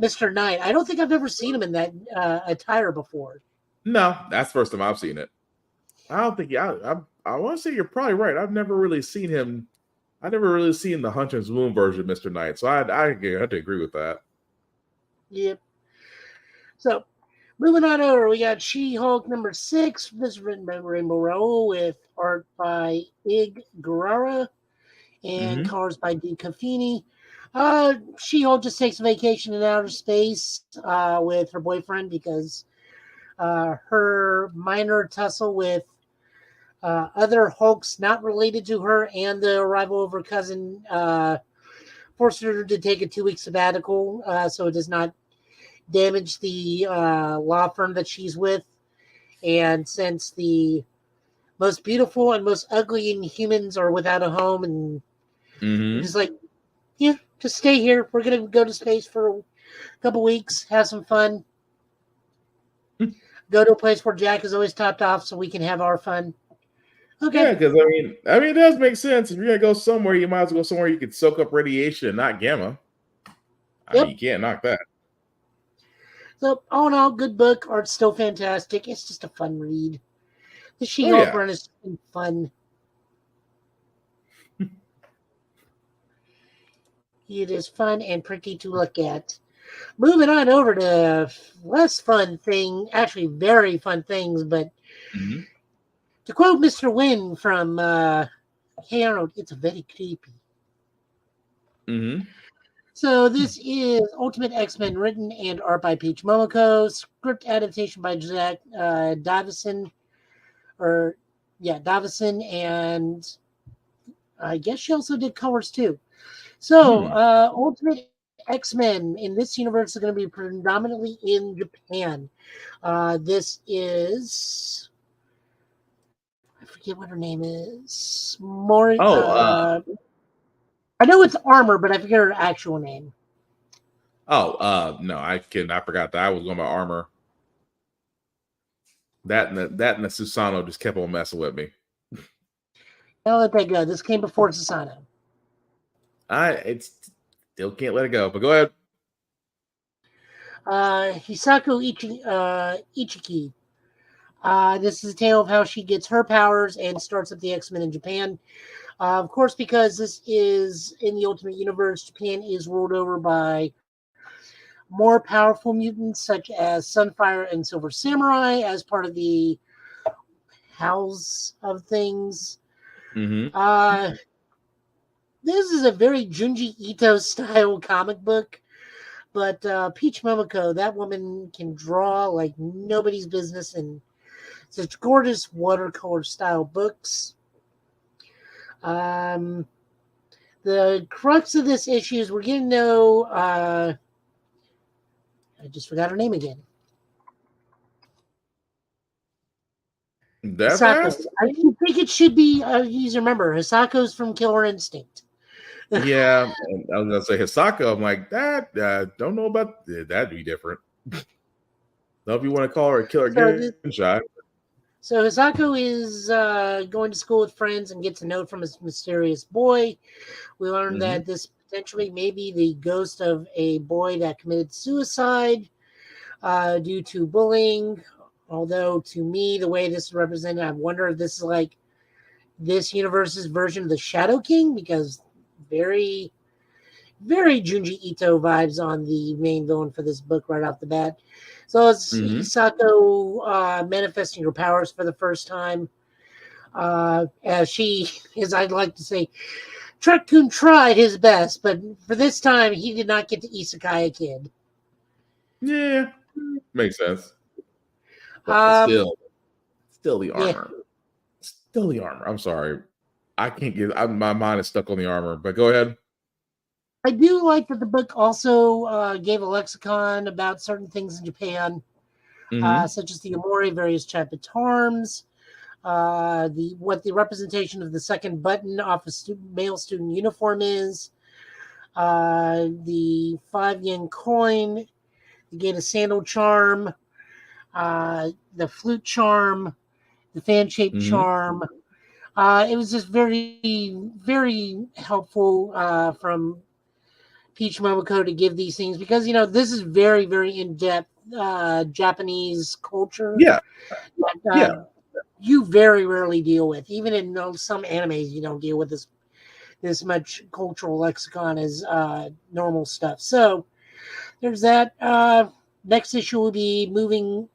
Mr. Knight. I don't think I've ever seen him in that attire before. No, that's the first time I've seen it. I don't think I want to say you're probably right. I've never really seen him. I've never really seen the Hunter's Moon version of Mr. Knight. So I have to agree with that. Yep. So moving on over, we got She-Hulk number 6. This is written by Rainbow Rowell with art by Ig Guerrera and colors by D. Caffini. She-Hulk just takes a vacation in outer space with her boyfriend because her minor tussle with other Hulks not related to her and the arrival of her cousin forced her to take a 2-week sabbatical so it does not damage the law firm that she's with. And since the most beautiful and most ugly humans are without a home, and Mm-hmm. just like, yeah, just stay here. We're going to go to space for a couple weeks, have some fun. Go to a place where Jack is always topped off so we can have our fun. Okay. Yeah, because I mean, it does make sense. If you're gonna go somewhere, you might as well go somewhere you can soak up radiation, not gamma. I mean, you can't knock that. So, all in all, good book. Art's still fantastic. It's just a fun read. The She-Hulk run is fun. It is fun and pretty to look at. Moving on over to less fun thing, actually very fun things, but to quote Mr. Wynn from Hey Arnold, it's very creepy. Mm-hmm. So this is Ultimate X-Men, written and art by Peach Momoko, script adaptation by Jack Davison, Davison, and I guess she also did colors too. So Ultimate X-Men in this universe is going to be predominantly in Japan. This is, I forget what her name is. I know it's Armor, but I forget her actual name. No, I forgot that. I was going by Armor. That and the Susano just kept on messing with me. I'll let that go. This came before Susano. Still can't let it go, but go ahead. Hisako Ichiki. This is a tale of how she gets her powers and starts up the X-Men in Japan. Of course, because this is in the Ultimate Universe, Japan is ruled over by more powerful mutants such as Sunfire and Silver Samurai as part of the House of Things. Mm-hmm. This is a very Junji Ito style comic book, but Peach Momoko, that woman can draw like nobody's business, and such gorgeous watercolor style books. The crux of this issue is we're getting to know I just forgot her name again. Hisako. I think it should be you remember Hisako's from Killer Instinct. Yeah, and I was gonna say Hisako. I'm like that. Don't know about that'd be different. So if you want to call her a killer Genshai. So Hisako is going to school with friends and gets a note from his mysterious boy. We learn that this potentially may be the ghost of a boy that committed suicide due to bullying. Although to me, the way this is represented, I wonder if this is like this universe's version of the Shadow King, because very, very Junji Ito vibes on the main villain for this book right off the bat. So it's Hisako manifesting her powers for the first time. As she, as I'd like to say, Truck-kun tried his best, but for this time, he did not get to Isekai a kid. Yeah, makes sense. But still the armor. Yeah. Still the armor. I'm sorry. I can't get my mind is stuck on the armor, but go ahead. I do like that the book also gave a lexicon about certain things in Japan, such as the Amore, various type of terms, what the representation of the second button off a male student uniform is, the 5 yen coin, the Gator sandal charm, the flute charm, the fan-shaped charm. It was just very, very helpful from Peach Momoko to give these things because, you know, this is very, very in-depth Japanese culture. Yeah. You very rarely deal with. Even in some animes, you don't deal with this much cultural lexicon as normal stuff. So there's that. Next issue will be moving.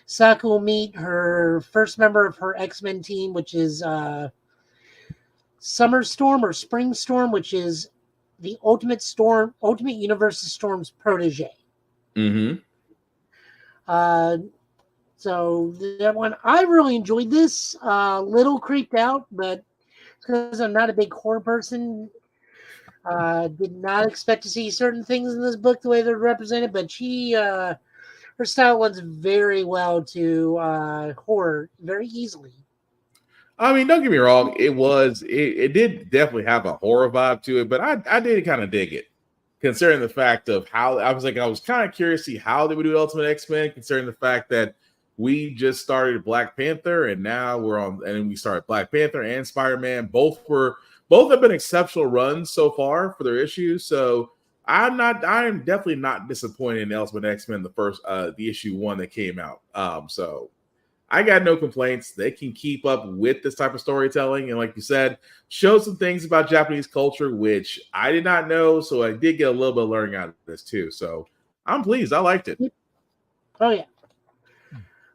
Saka will meet her first member of her X-Men team, which is Summer Storm or Spring Storm, which is the Ultimate Universe Storm's protege. So that one, I really enjoyed this. Little creeped out, but because I'm not a big horror person, Did not expect to see certain things in this book the way they're represented, but she her style lends very well to horror very easily. I mean, don't get me wrong, it did definitely have a horror vibe to it, but I did kind of dig it, considering the fact of how I was kind of curious to see how they would do Ultimate X-Men, considering the fact that we just started Black Panther and now we started Black Panther and Spider-Man. Both have been exceptional runs so far for their issues. So I am definitely not disappointed in Ultimate X-Men, the issue 1 that came out. So I got no complaints. They can keep up with this type of storytelling. And like you said, show some things about Japanese culture, which I did not know. So I did get a little bit of learning out of this too. So I'm pleased. I liked it. Oh, yeah.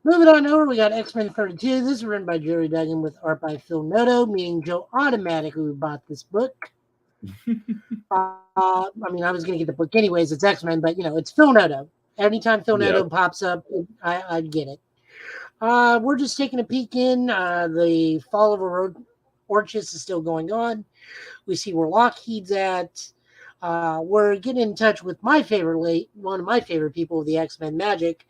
Moving on over, we got X-Men 32. This is written by Jerry Duggan with art by Phil Noto, meaning Joe automatically bought this book. I mean, I was going to get the book anyways. It's X-Men, but, it's Phil Noto. Anytime Phil Noto pops up, I get it. We're just taking a peek in. The fall of Orchis is still going on. We see where Lockheed's at. We're getting in touch with one of my favorite people of the X-Men, Magic.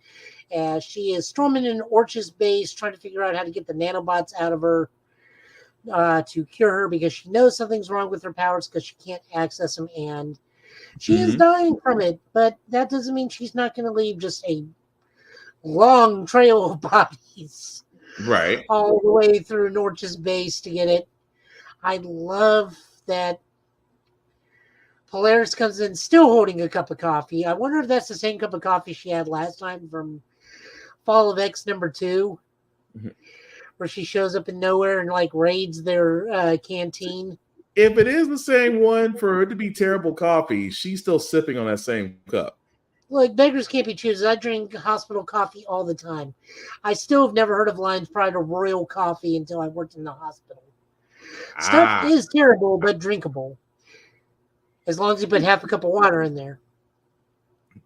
She is storming an Orchis base, trying to figure out how to get the nanobots out of her to cure her because she knows something's wrong with her powers because she can't access them, and she is dying from it. But that doesn't mean she's not going to leave just a long trail of bodies right all the way through Norch's base to get it. I love that Polaris comes in still holding a cup of coffee. I wonder if that's the same cup of coffee she had last time from Fall of X number 2, where she shows up in nowhere and raids their canteen. If it is the same one, for it to be terrible coffee, she's still sipping on that same cup. Look, beggars can't be choosers. I drink hospital coffee all the time. I still have never heard of lines prior to Royal Coffee until I worked in the hospital. Stuff is terrible, but drinkable. As long as you put half a cup of water in there.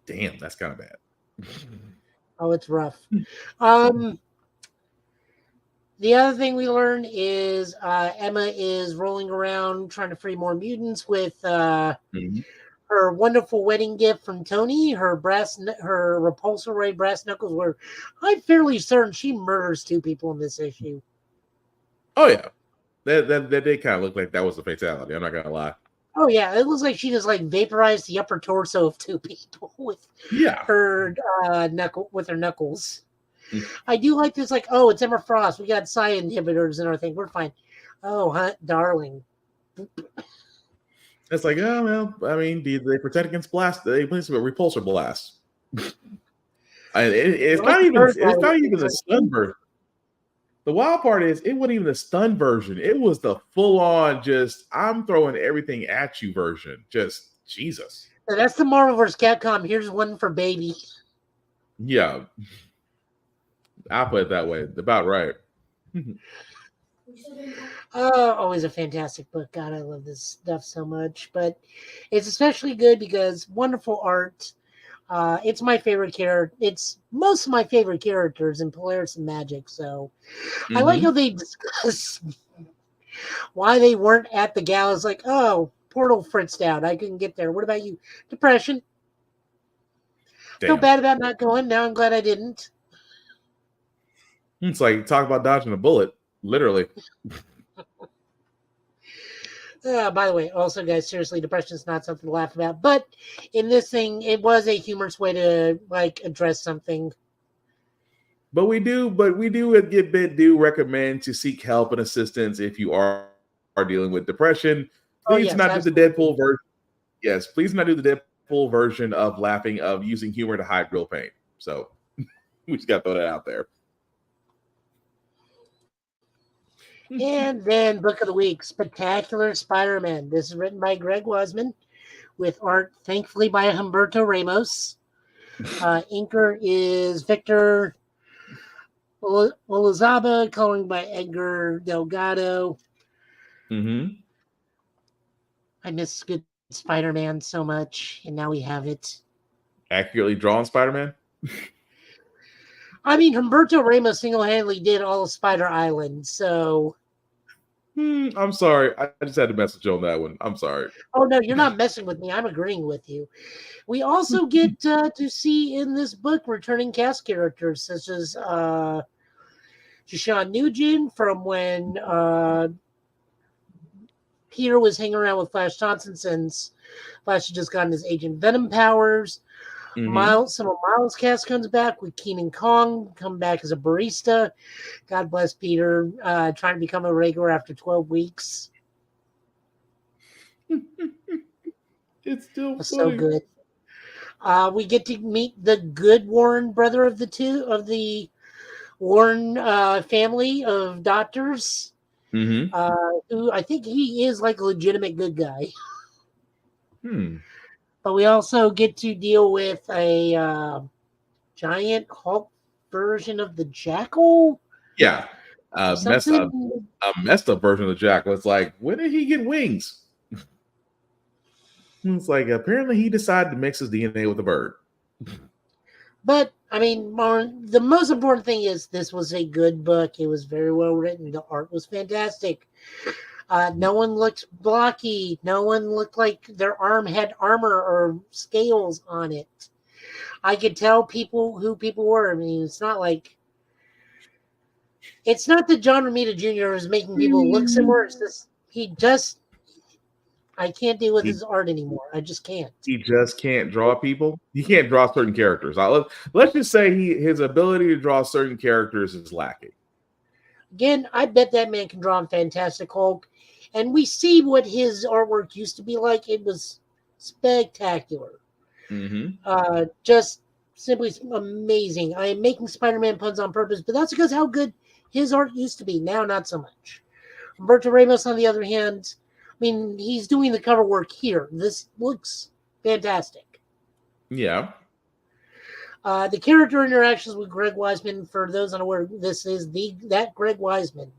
Damn, that's kind of bad. Oh, it's rough. The other thing we learn is Emma is rolling around trying to free more mutants with her wonderful wedding gift from Tony, her repulsor ray brass knuckles, where I'm fairly certain she murders 2 people in this issue. Oh, yeah. That did kind of look like that was a fatality. I'm not going to lie. Oh, yeah. It looks like she just vaporized the upper torso of 2 people with her knuckles. I do like this, it's Emma Frost. We got psi inhibitors and everything. We're fine. Oh, darling. It's like, oh, well, I mean, they protect against blast. They place a repulsor blast. It's not even the stun version. The wild part is it wasn't even the stun version. It was the full-on just, I'm throwing everything at you version. Just, Jesus. That's the Marvel vs. Capcom. Here's one for baby. Yeah. I'll put it that way. About right. Always a fantastic book. God, I love this stuff so much. But it's especially good because wonderful art. It's my favorite character. It's most of my favorite characters in Polaris and Magic. So I like how they discuss why they weren't at the gala. It's portal fritzed out. I couldn't get there. What about you? Depression. Feel bad about not going. Now I'm glad I didn't. It's like talk about dodging a bullet, literally. By the way, also, guys, seriously, depression is not something to laugh about. But in this thing, it was a humorous way to address something. But we do recommend to seek help and assistance if you are dealing with depression. Please not do the Deadpool version. Yes, please not do the Deadpool version of laughing, of using humor to hide real pain. So we just got to throw that out there. And then Book of the Week, Spectacular Spider-Man. This is written by Greg Wasman with art, thankfully, by Humberto Ramos. Inker is Victor Olazaba, coloring by Edgar Delgado. I miss good Spider-Man so much, and now we have it. Accurately drawn Spider-Man? I mean, Humberto Ramos single-handedly did all of Spider Island, so... I'm sorry. I just had to message you on that one. I'm sorry. Oh no, you're not messing with me. I'm agreeing with you. We also get to see in this book returning cast characters such as Deshaun Nugent from when Peter was hanging around with Flash Thompson since Flash had just gotten his Agent Venom powers. Some of Miles' cast comes back with Keenan Kong, come back as a barista. God bless Peter, trying to become a regular after 12 weeks. It's still funny. So good. We get to meet the good Warren brother of the Warren family of doctors. Who I think he is like a legitimate good guy. But we also get to deal with a giant Hulk version of the Jackal. Yeah. Messed up version of the Jackal. It's like, when did he get wings? It's like, apparently he decided to mix his DNA with a bird. But, I mean, the most important thing is this was a good book. It was very well written. The art was fantastic. No one looked blocky. No one looked like their arm had armor or scales on it. I could tell who people were. I mean, it's not that John Romita Jr. is making people look similar. It's just, I can't deal with his art anymore. I just can't. He just can't draw people. He can't draw certain characters. Let's just say his ability to draw certain characters is lacking. Again, I bet that man can draw a fantastic Hulk. And we see what his artwork used to be like. It was spectacular. Just simply amazing. I am making Spider-Man puns on purpose, but that's because how good his art used to be. Now, not so much. Humberto Ramos, on the other hand, I mean, he's doing the cover work here. This looks fantastic. Yeah. The character interactions with Greg Weisman, for those unaware, this is that Greg Weisman.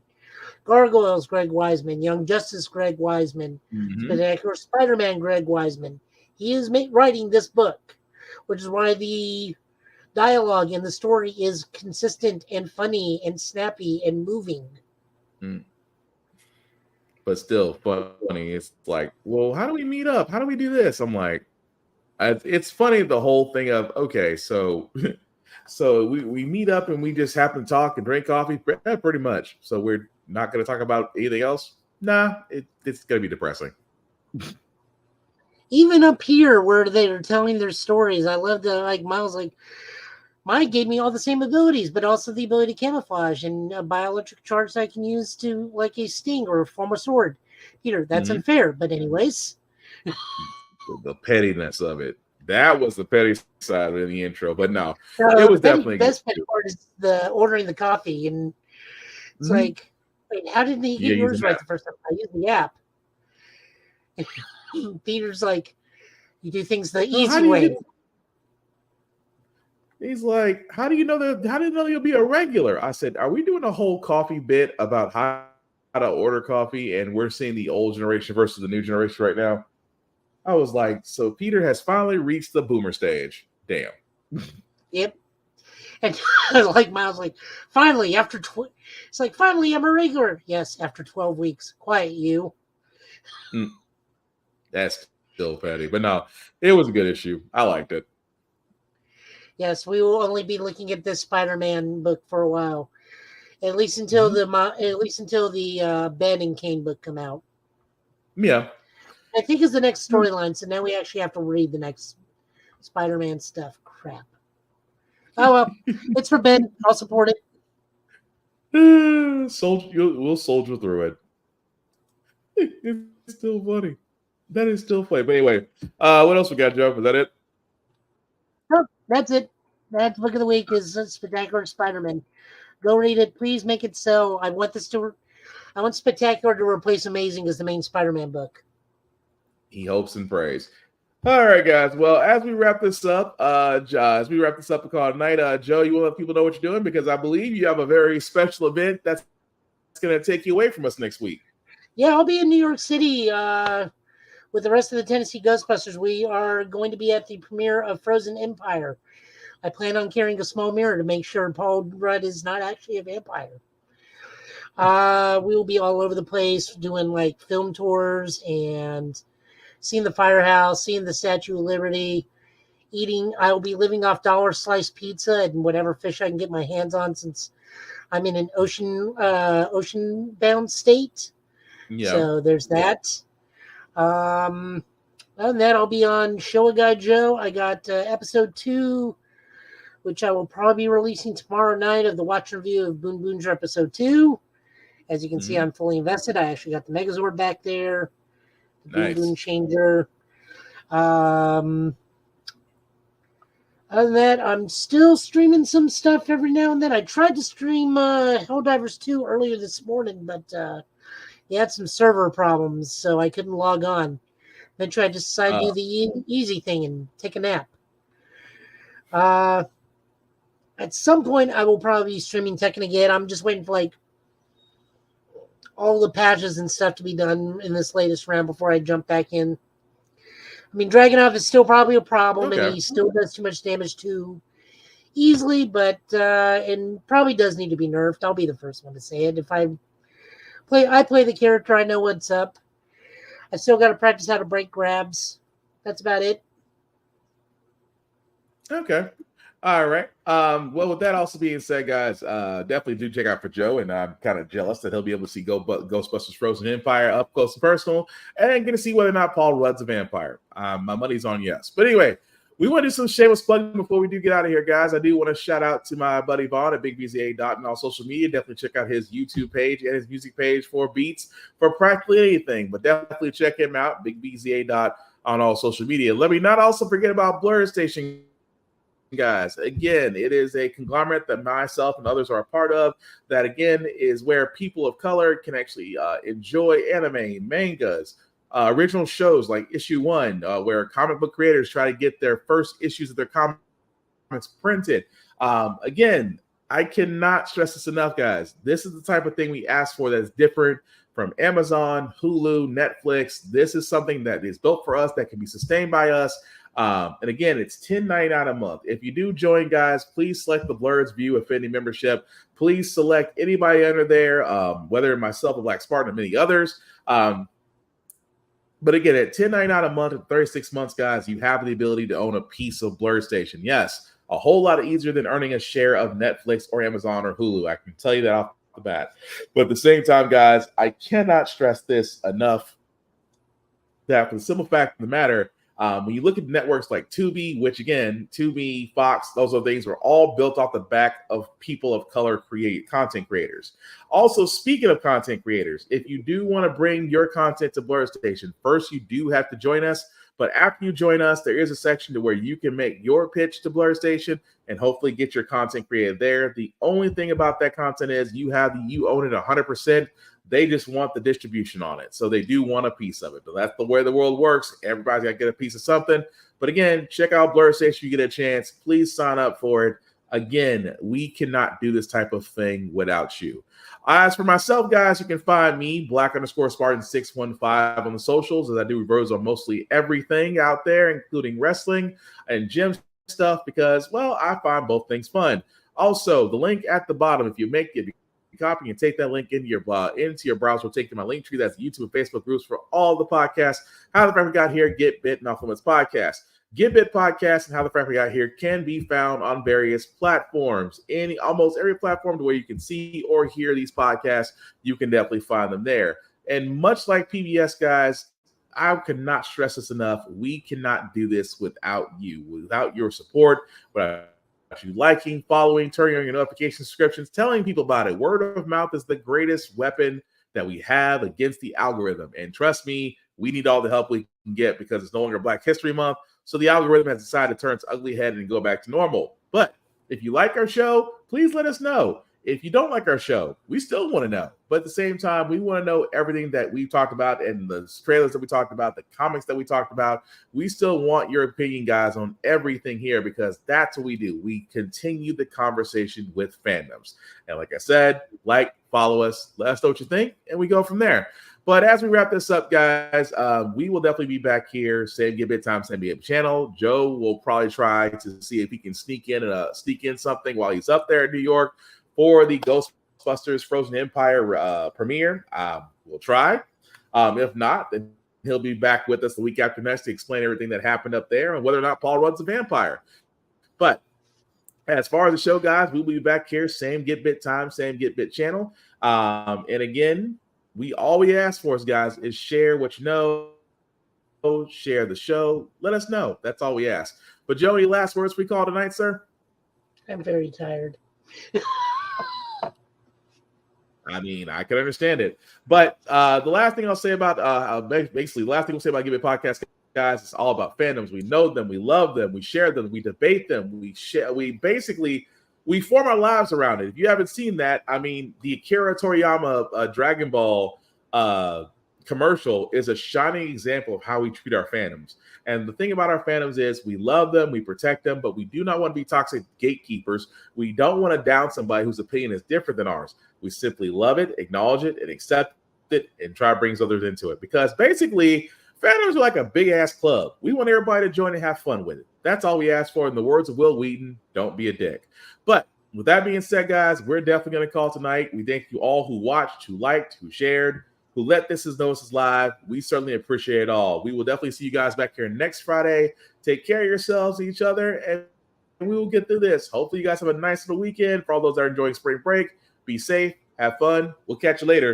Gargoyles Greg Weisman, Young Justice Greg Weisman, Spectacular Spider-Man Greg Weisman. He is writing this book, which is why the dialogue in the story is consistent and funny and snappy and moving. But still funny. It's like, well, how do we meet up? How do we do this? I'm like, it's funny, the whole thing of, okay, so we meet up and we just happen to talk and drink coffee, pretty much. So we're not going to talk about anything else? Nah, it's going to be depressing. Even up here where they're telling their stories, I love the, like, Miles, like, Mike gave me all the same abilities, but also the ability to camouflage and a bioelectric charge that I can use to, like, a sting or form a sword. Peter, that's unfair, but anyways. The pettiness of it. That was the petty side in the intro, but no, it was definitely the best petty part is the ordering the coffee, and it's like, wait, how didn't he get yours right the first time? I used the app. And Peter's like, you do things the easy way. He's like, how do you know that? How do you know you'll be a regular? I said, are we doing a whole coffee bit about how to order coffee, and we're seeing the old generation versus the new generation right now? I was like, so Peter has finally reached the boomer stage. Damn. Yep. And like Miles, like, finally, it's like, finally, I'm a regular. Yes, after 12 weeks. Quiet, you. That's still petty. But no, it was a good issue. I liked it. Yes, we will only be looking at this Spider-Man book for a while. At least until the Ben and Kane book come out. Yeah. I think is the next storyline, so now we actually have to read the next Spider-Man stuff. Crap. Oh well, it's for Ben. I'll support it. We'll soldier through it. It's still funny. That is still funny. But anyway, what else we got, Joe? Is that it? No, that's it. That book of the week is Spectacular Spider-Man. Go read it. Please make it sell. I want Spectacular to replace Amazing as the main Spider-Man book. He hopes and prays. All right, guys. Well, as we wrap this up, and call it night, Joe, you want to let people know what you're doing? Because I believe you have a very special event that's going to take you away from us next week. Yeah, I'll be in New York City with the rest of the Tennessee Ghostbusters. We are going to be at the premiere of Frozen Empire. I plan on carrying a small mirror to make sure Paul Rudd is not actually a vampire. We'll be all over the place doing like film tours and seeing the firehouse, seeing the Statue of Liberty, eating. I will be living off dollar slice pizza and whatever fish I can get my hands on, since I'm in an ocean bound state. Yeah. So there's that. Other than that, I'll be on Show a Guy Joe. I got episode 2, which I will probably be releasing tomorrow night, of the watch review of Boon Boonger episode 2. As you can see, I'm fully invested. I actually got the Megazord back there, the Boon Boon Changer. Other than that, I'm still streaming some stuff every now and then. I tried to stream Helldivers 2 earlier this morning, but they had some server problems, so I couldn't log on. Then tried to decide to do the easy thing and take a nap. At some point, I will probably be streaming Tekken again. I'm just waiting for like all the patches and stuff to be done in this latest round before I jump back in. I mean, Dragunov is still probably a problem, and he still does too much damage too easily, but and probably does need to be nerfed. I'll be the first one to say it. If I play the character, I know what's up. I still got to practice how to break grabs. That's about it. Okay. All right. Well, with that also being said, guys, definitely do check out for Joe, and I'm kind of jealous that he'll be able to see Ghostbusters Frozen Empire up close and personal, and get to see whether or not Paul Rudd's a vampire. My money's on yes. But anyway, we want to do some shameless plugging before we do get out of here, guys. I do want to shout out to my buddy Vaughn at BigBZA and all social media. Definitely check out his YouTube page and his music page for beats for practically anything, but definitely check him out, BigBZA on all social media. Let me not also forget about Blur Station, guys. Again, it is a conglomerate that myself and others are a part of, that again is where people of color can actually enjoy anime, mangas, original shows like Issue 1, where comic book creators try to get their first issues of their comics printed. Again, I cannot stress this enough, guys. This is the type of thing we ask for that's different from Amazon, Hulu, Netflix. This is something that is built for us, that can be sustained by us. And again, it's $10.99 a month. If you do join, guys, please select the Blurred's View Affinity membership. Please select anybody under there, whether myself or Black Spartan and many others. But again, at $10.99 a month and 36 months, guys, you have the ability to own a piece of Blur Station. Yes, a whole lot easier than earning a share of Netflix or Amazon or Hulu. I can tell you that off the bat. But at the same time, guys, I cannot stress this enough, that for the simple fact of the matter, when you look at networks like Tubi, which again, Tubi, Fox, those are things were all built off the back of people of color content creators. Also, speaking of content creators, if you do want to bring your content to Blur Station, first you do have to join us. But after you join us, there is a section to where you can make your pitch to Blur Station and hopefully get your content created there. The only thing about that content is you own it 100%. They just want the distribution on it. So they do want a piece of it. But that's the way the world works. Everybody's got to get a piece of something. But again, check out Blur Station. You get a chance. Please sign up for it. Again, we cannot do this type of thing without you. As for myself, guys, you can find me, Black_Spartan615 on the socials, as I do reviews on mostly everything out there, including wrestling and gym stuff, because, well, I find both things fun. Also, the link at the bottom, if you make it, copy and take that link into your browser, will take to my link tree. That's YouTube and Facebook groups for all the podcasts. How the Friend Got Here, Get Bit, and Off Limits podcast. Get Bit podcast and How the Friend Got Here can be found on various platforms. Almost every platform to where you can see or hear these podcasts, you can definitely find them there. And much like PBS, guys, I cannot stress this enough. We cannot do this without you, without your support, without you liking, following, turning on your notification subscriptions, telling people about it. Word of mouth is the greatest weapon that we have against the algorithm. And trust me, we need all the help we can get, because it's no longer Black History Month. So the algorithm has decided to turn its ugly head and go back to normal. But if you like our show, please let us know. If you don't like our show, we still want to know. But at the same time, we want to know everything that we've talked about, and the trailers that we talked about, the comics that we talked about. We still want your opinion, guys, on everything here, because that's what we do. We continue the conversation with fandoms. And like I said, follow us, let us know what you think, and we go from there. But as we wrap this up, guys, we will definitely be back here, same Get Bit time, same Get Bit channel. Joe will probably try to see if he can sneak in something while he's up there in New York for the Ghostbusters Frozen Empire premiere. We'll try. If not, then he'll be back with us the week after next to explain everything that happened up there and whether or not Paul Rudd's a vampire. But as far as the show, guys, we'll be back here, same Get Bit time, same Get Bit channel. And again, all we ask for us, guys, is share what you know, share the show. Let us know. That's all we ask. But Joe, any last words we call tonight, sir? I'm very tired. I mean, I can understand it. But the last thing I'll say about basically the last thing we'll say about Give It Podcast, guys, it's all about fandoms. We know them, we love them, we share them, we debate them, we form our lives around it. If you haven't seen that, I mean, the Akira Toriyama Dragon Ball commercial is a shining example of how we treat our fandoms. And the thing about our fandoms is we love them, we protect them, but we do not want to be toxic gatekeepers. We don't want to down somebody whose opinion is different than ours. We simply love it, acknowledge it, and accept it, and try to bring others into it. Because basically, fandoms are like a big-ass club. We want everybody to join and have fun with it. That's all we ask for. In the words of Will Wheaton, don't be a dick. But with that being said, guys, we're definitely going to call tonight. We thank you all who watched, who liked, who shared, who let This Is Notices live. We certainly appreciate it all. We will definitely see you guys back here next Friday. Take care of yourselves and each other, and we will get through this. Hopefully you guys have a nice little weekend. For all those that are enjoying spring break, be safe, have fun. We'll catch you later.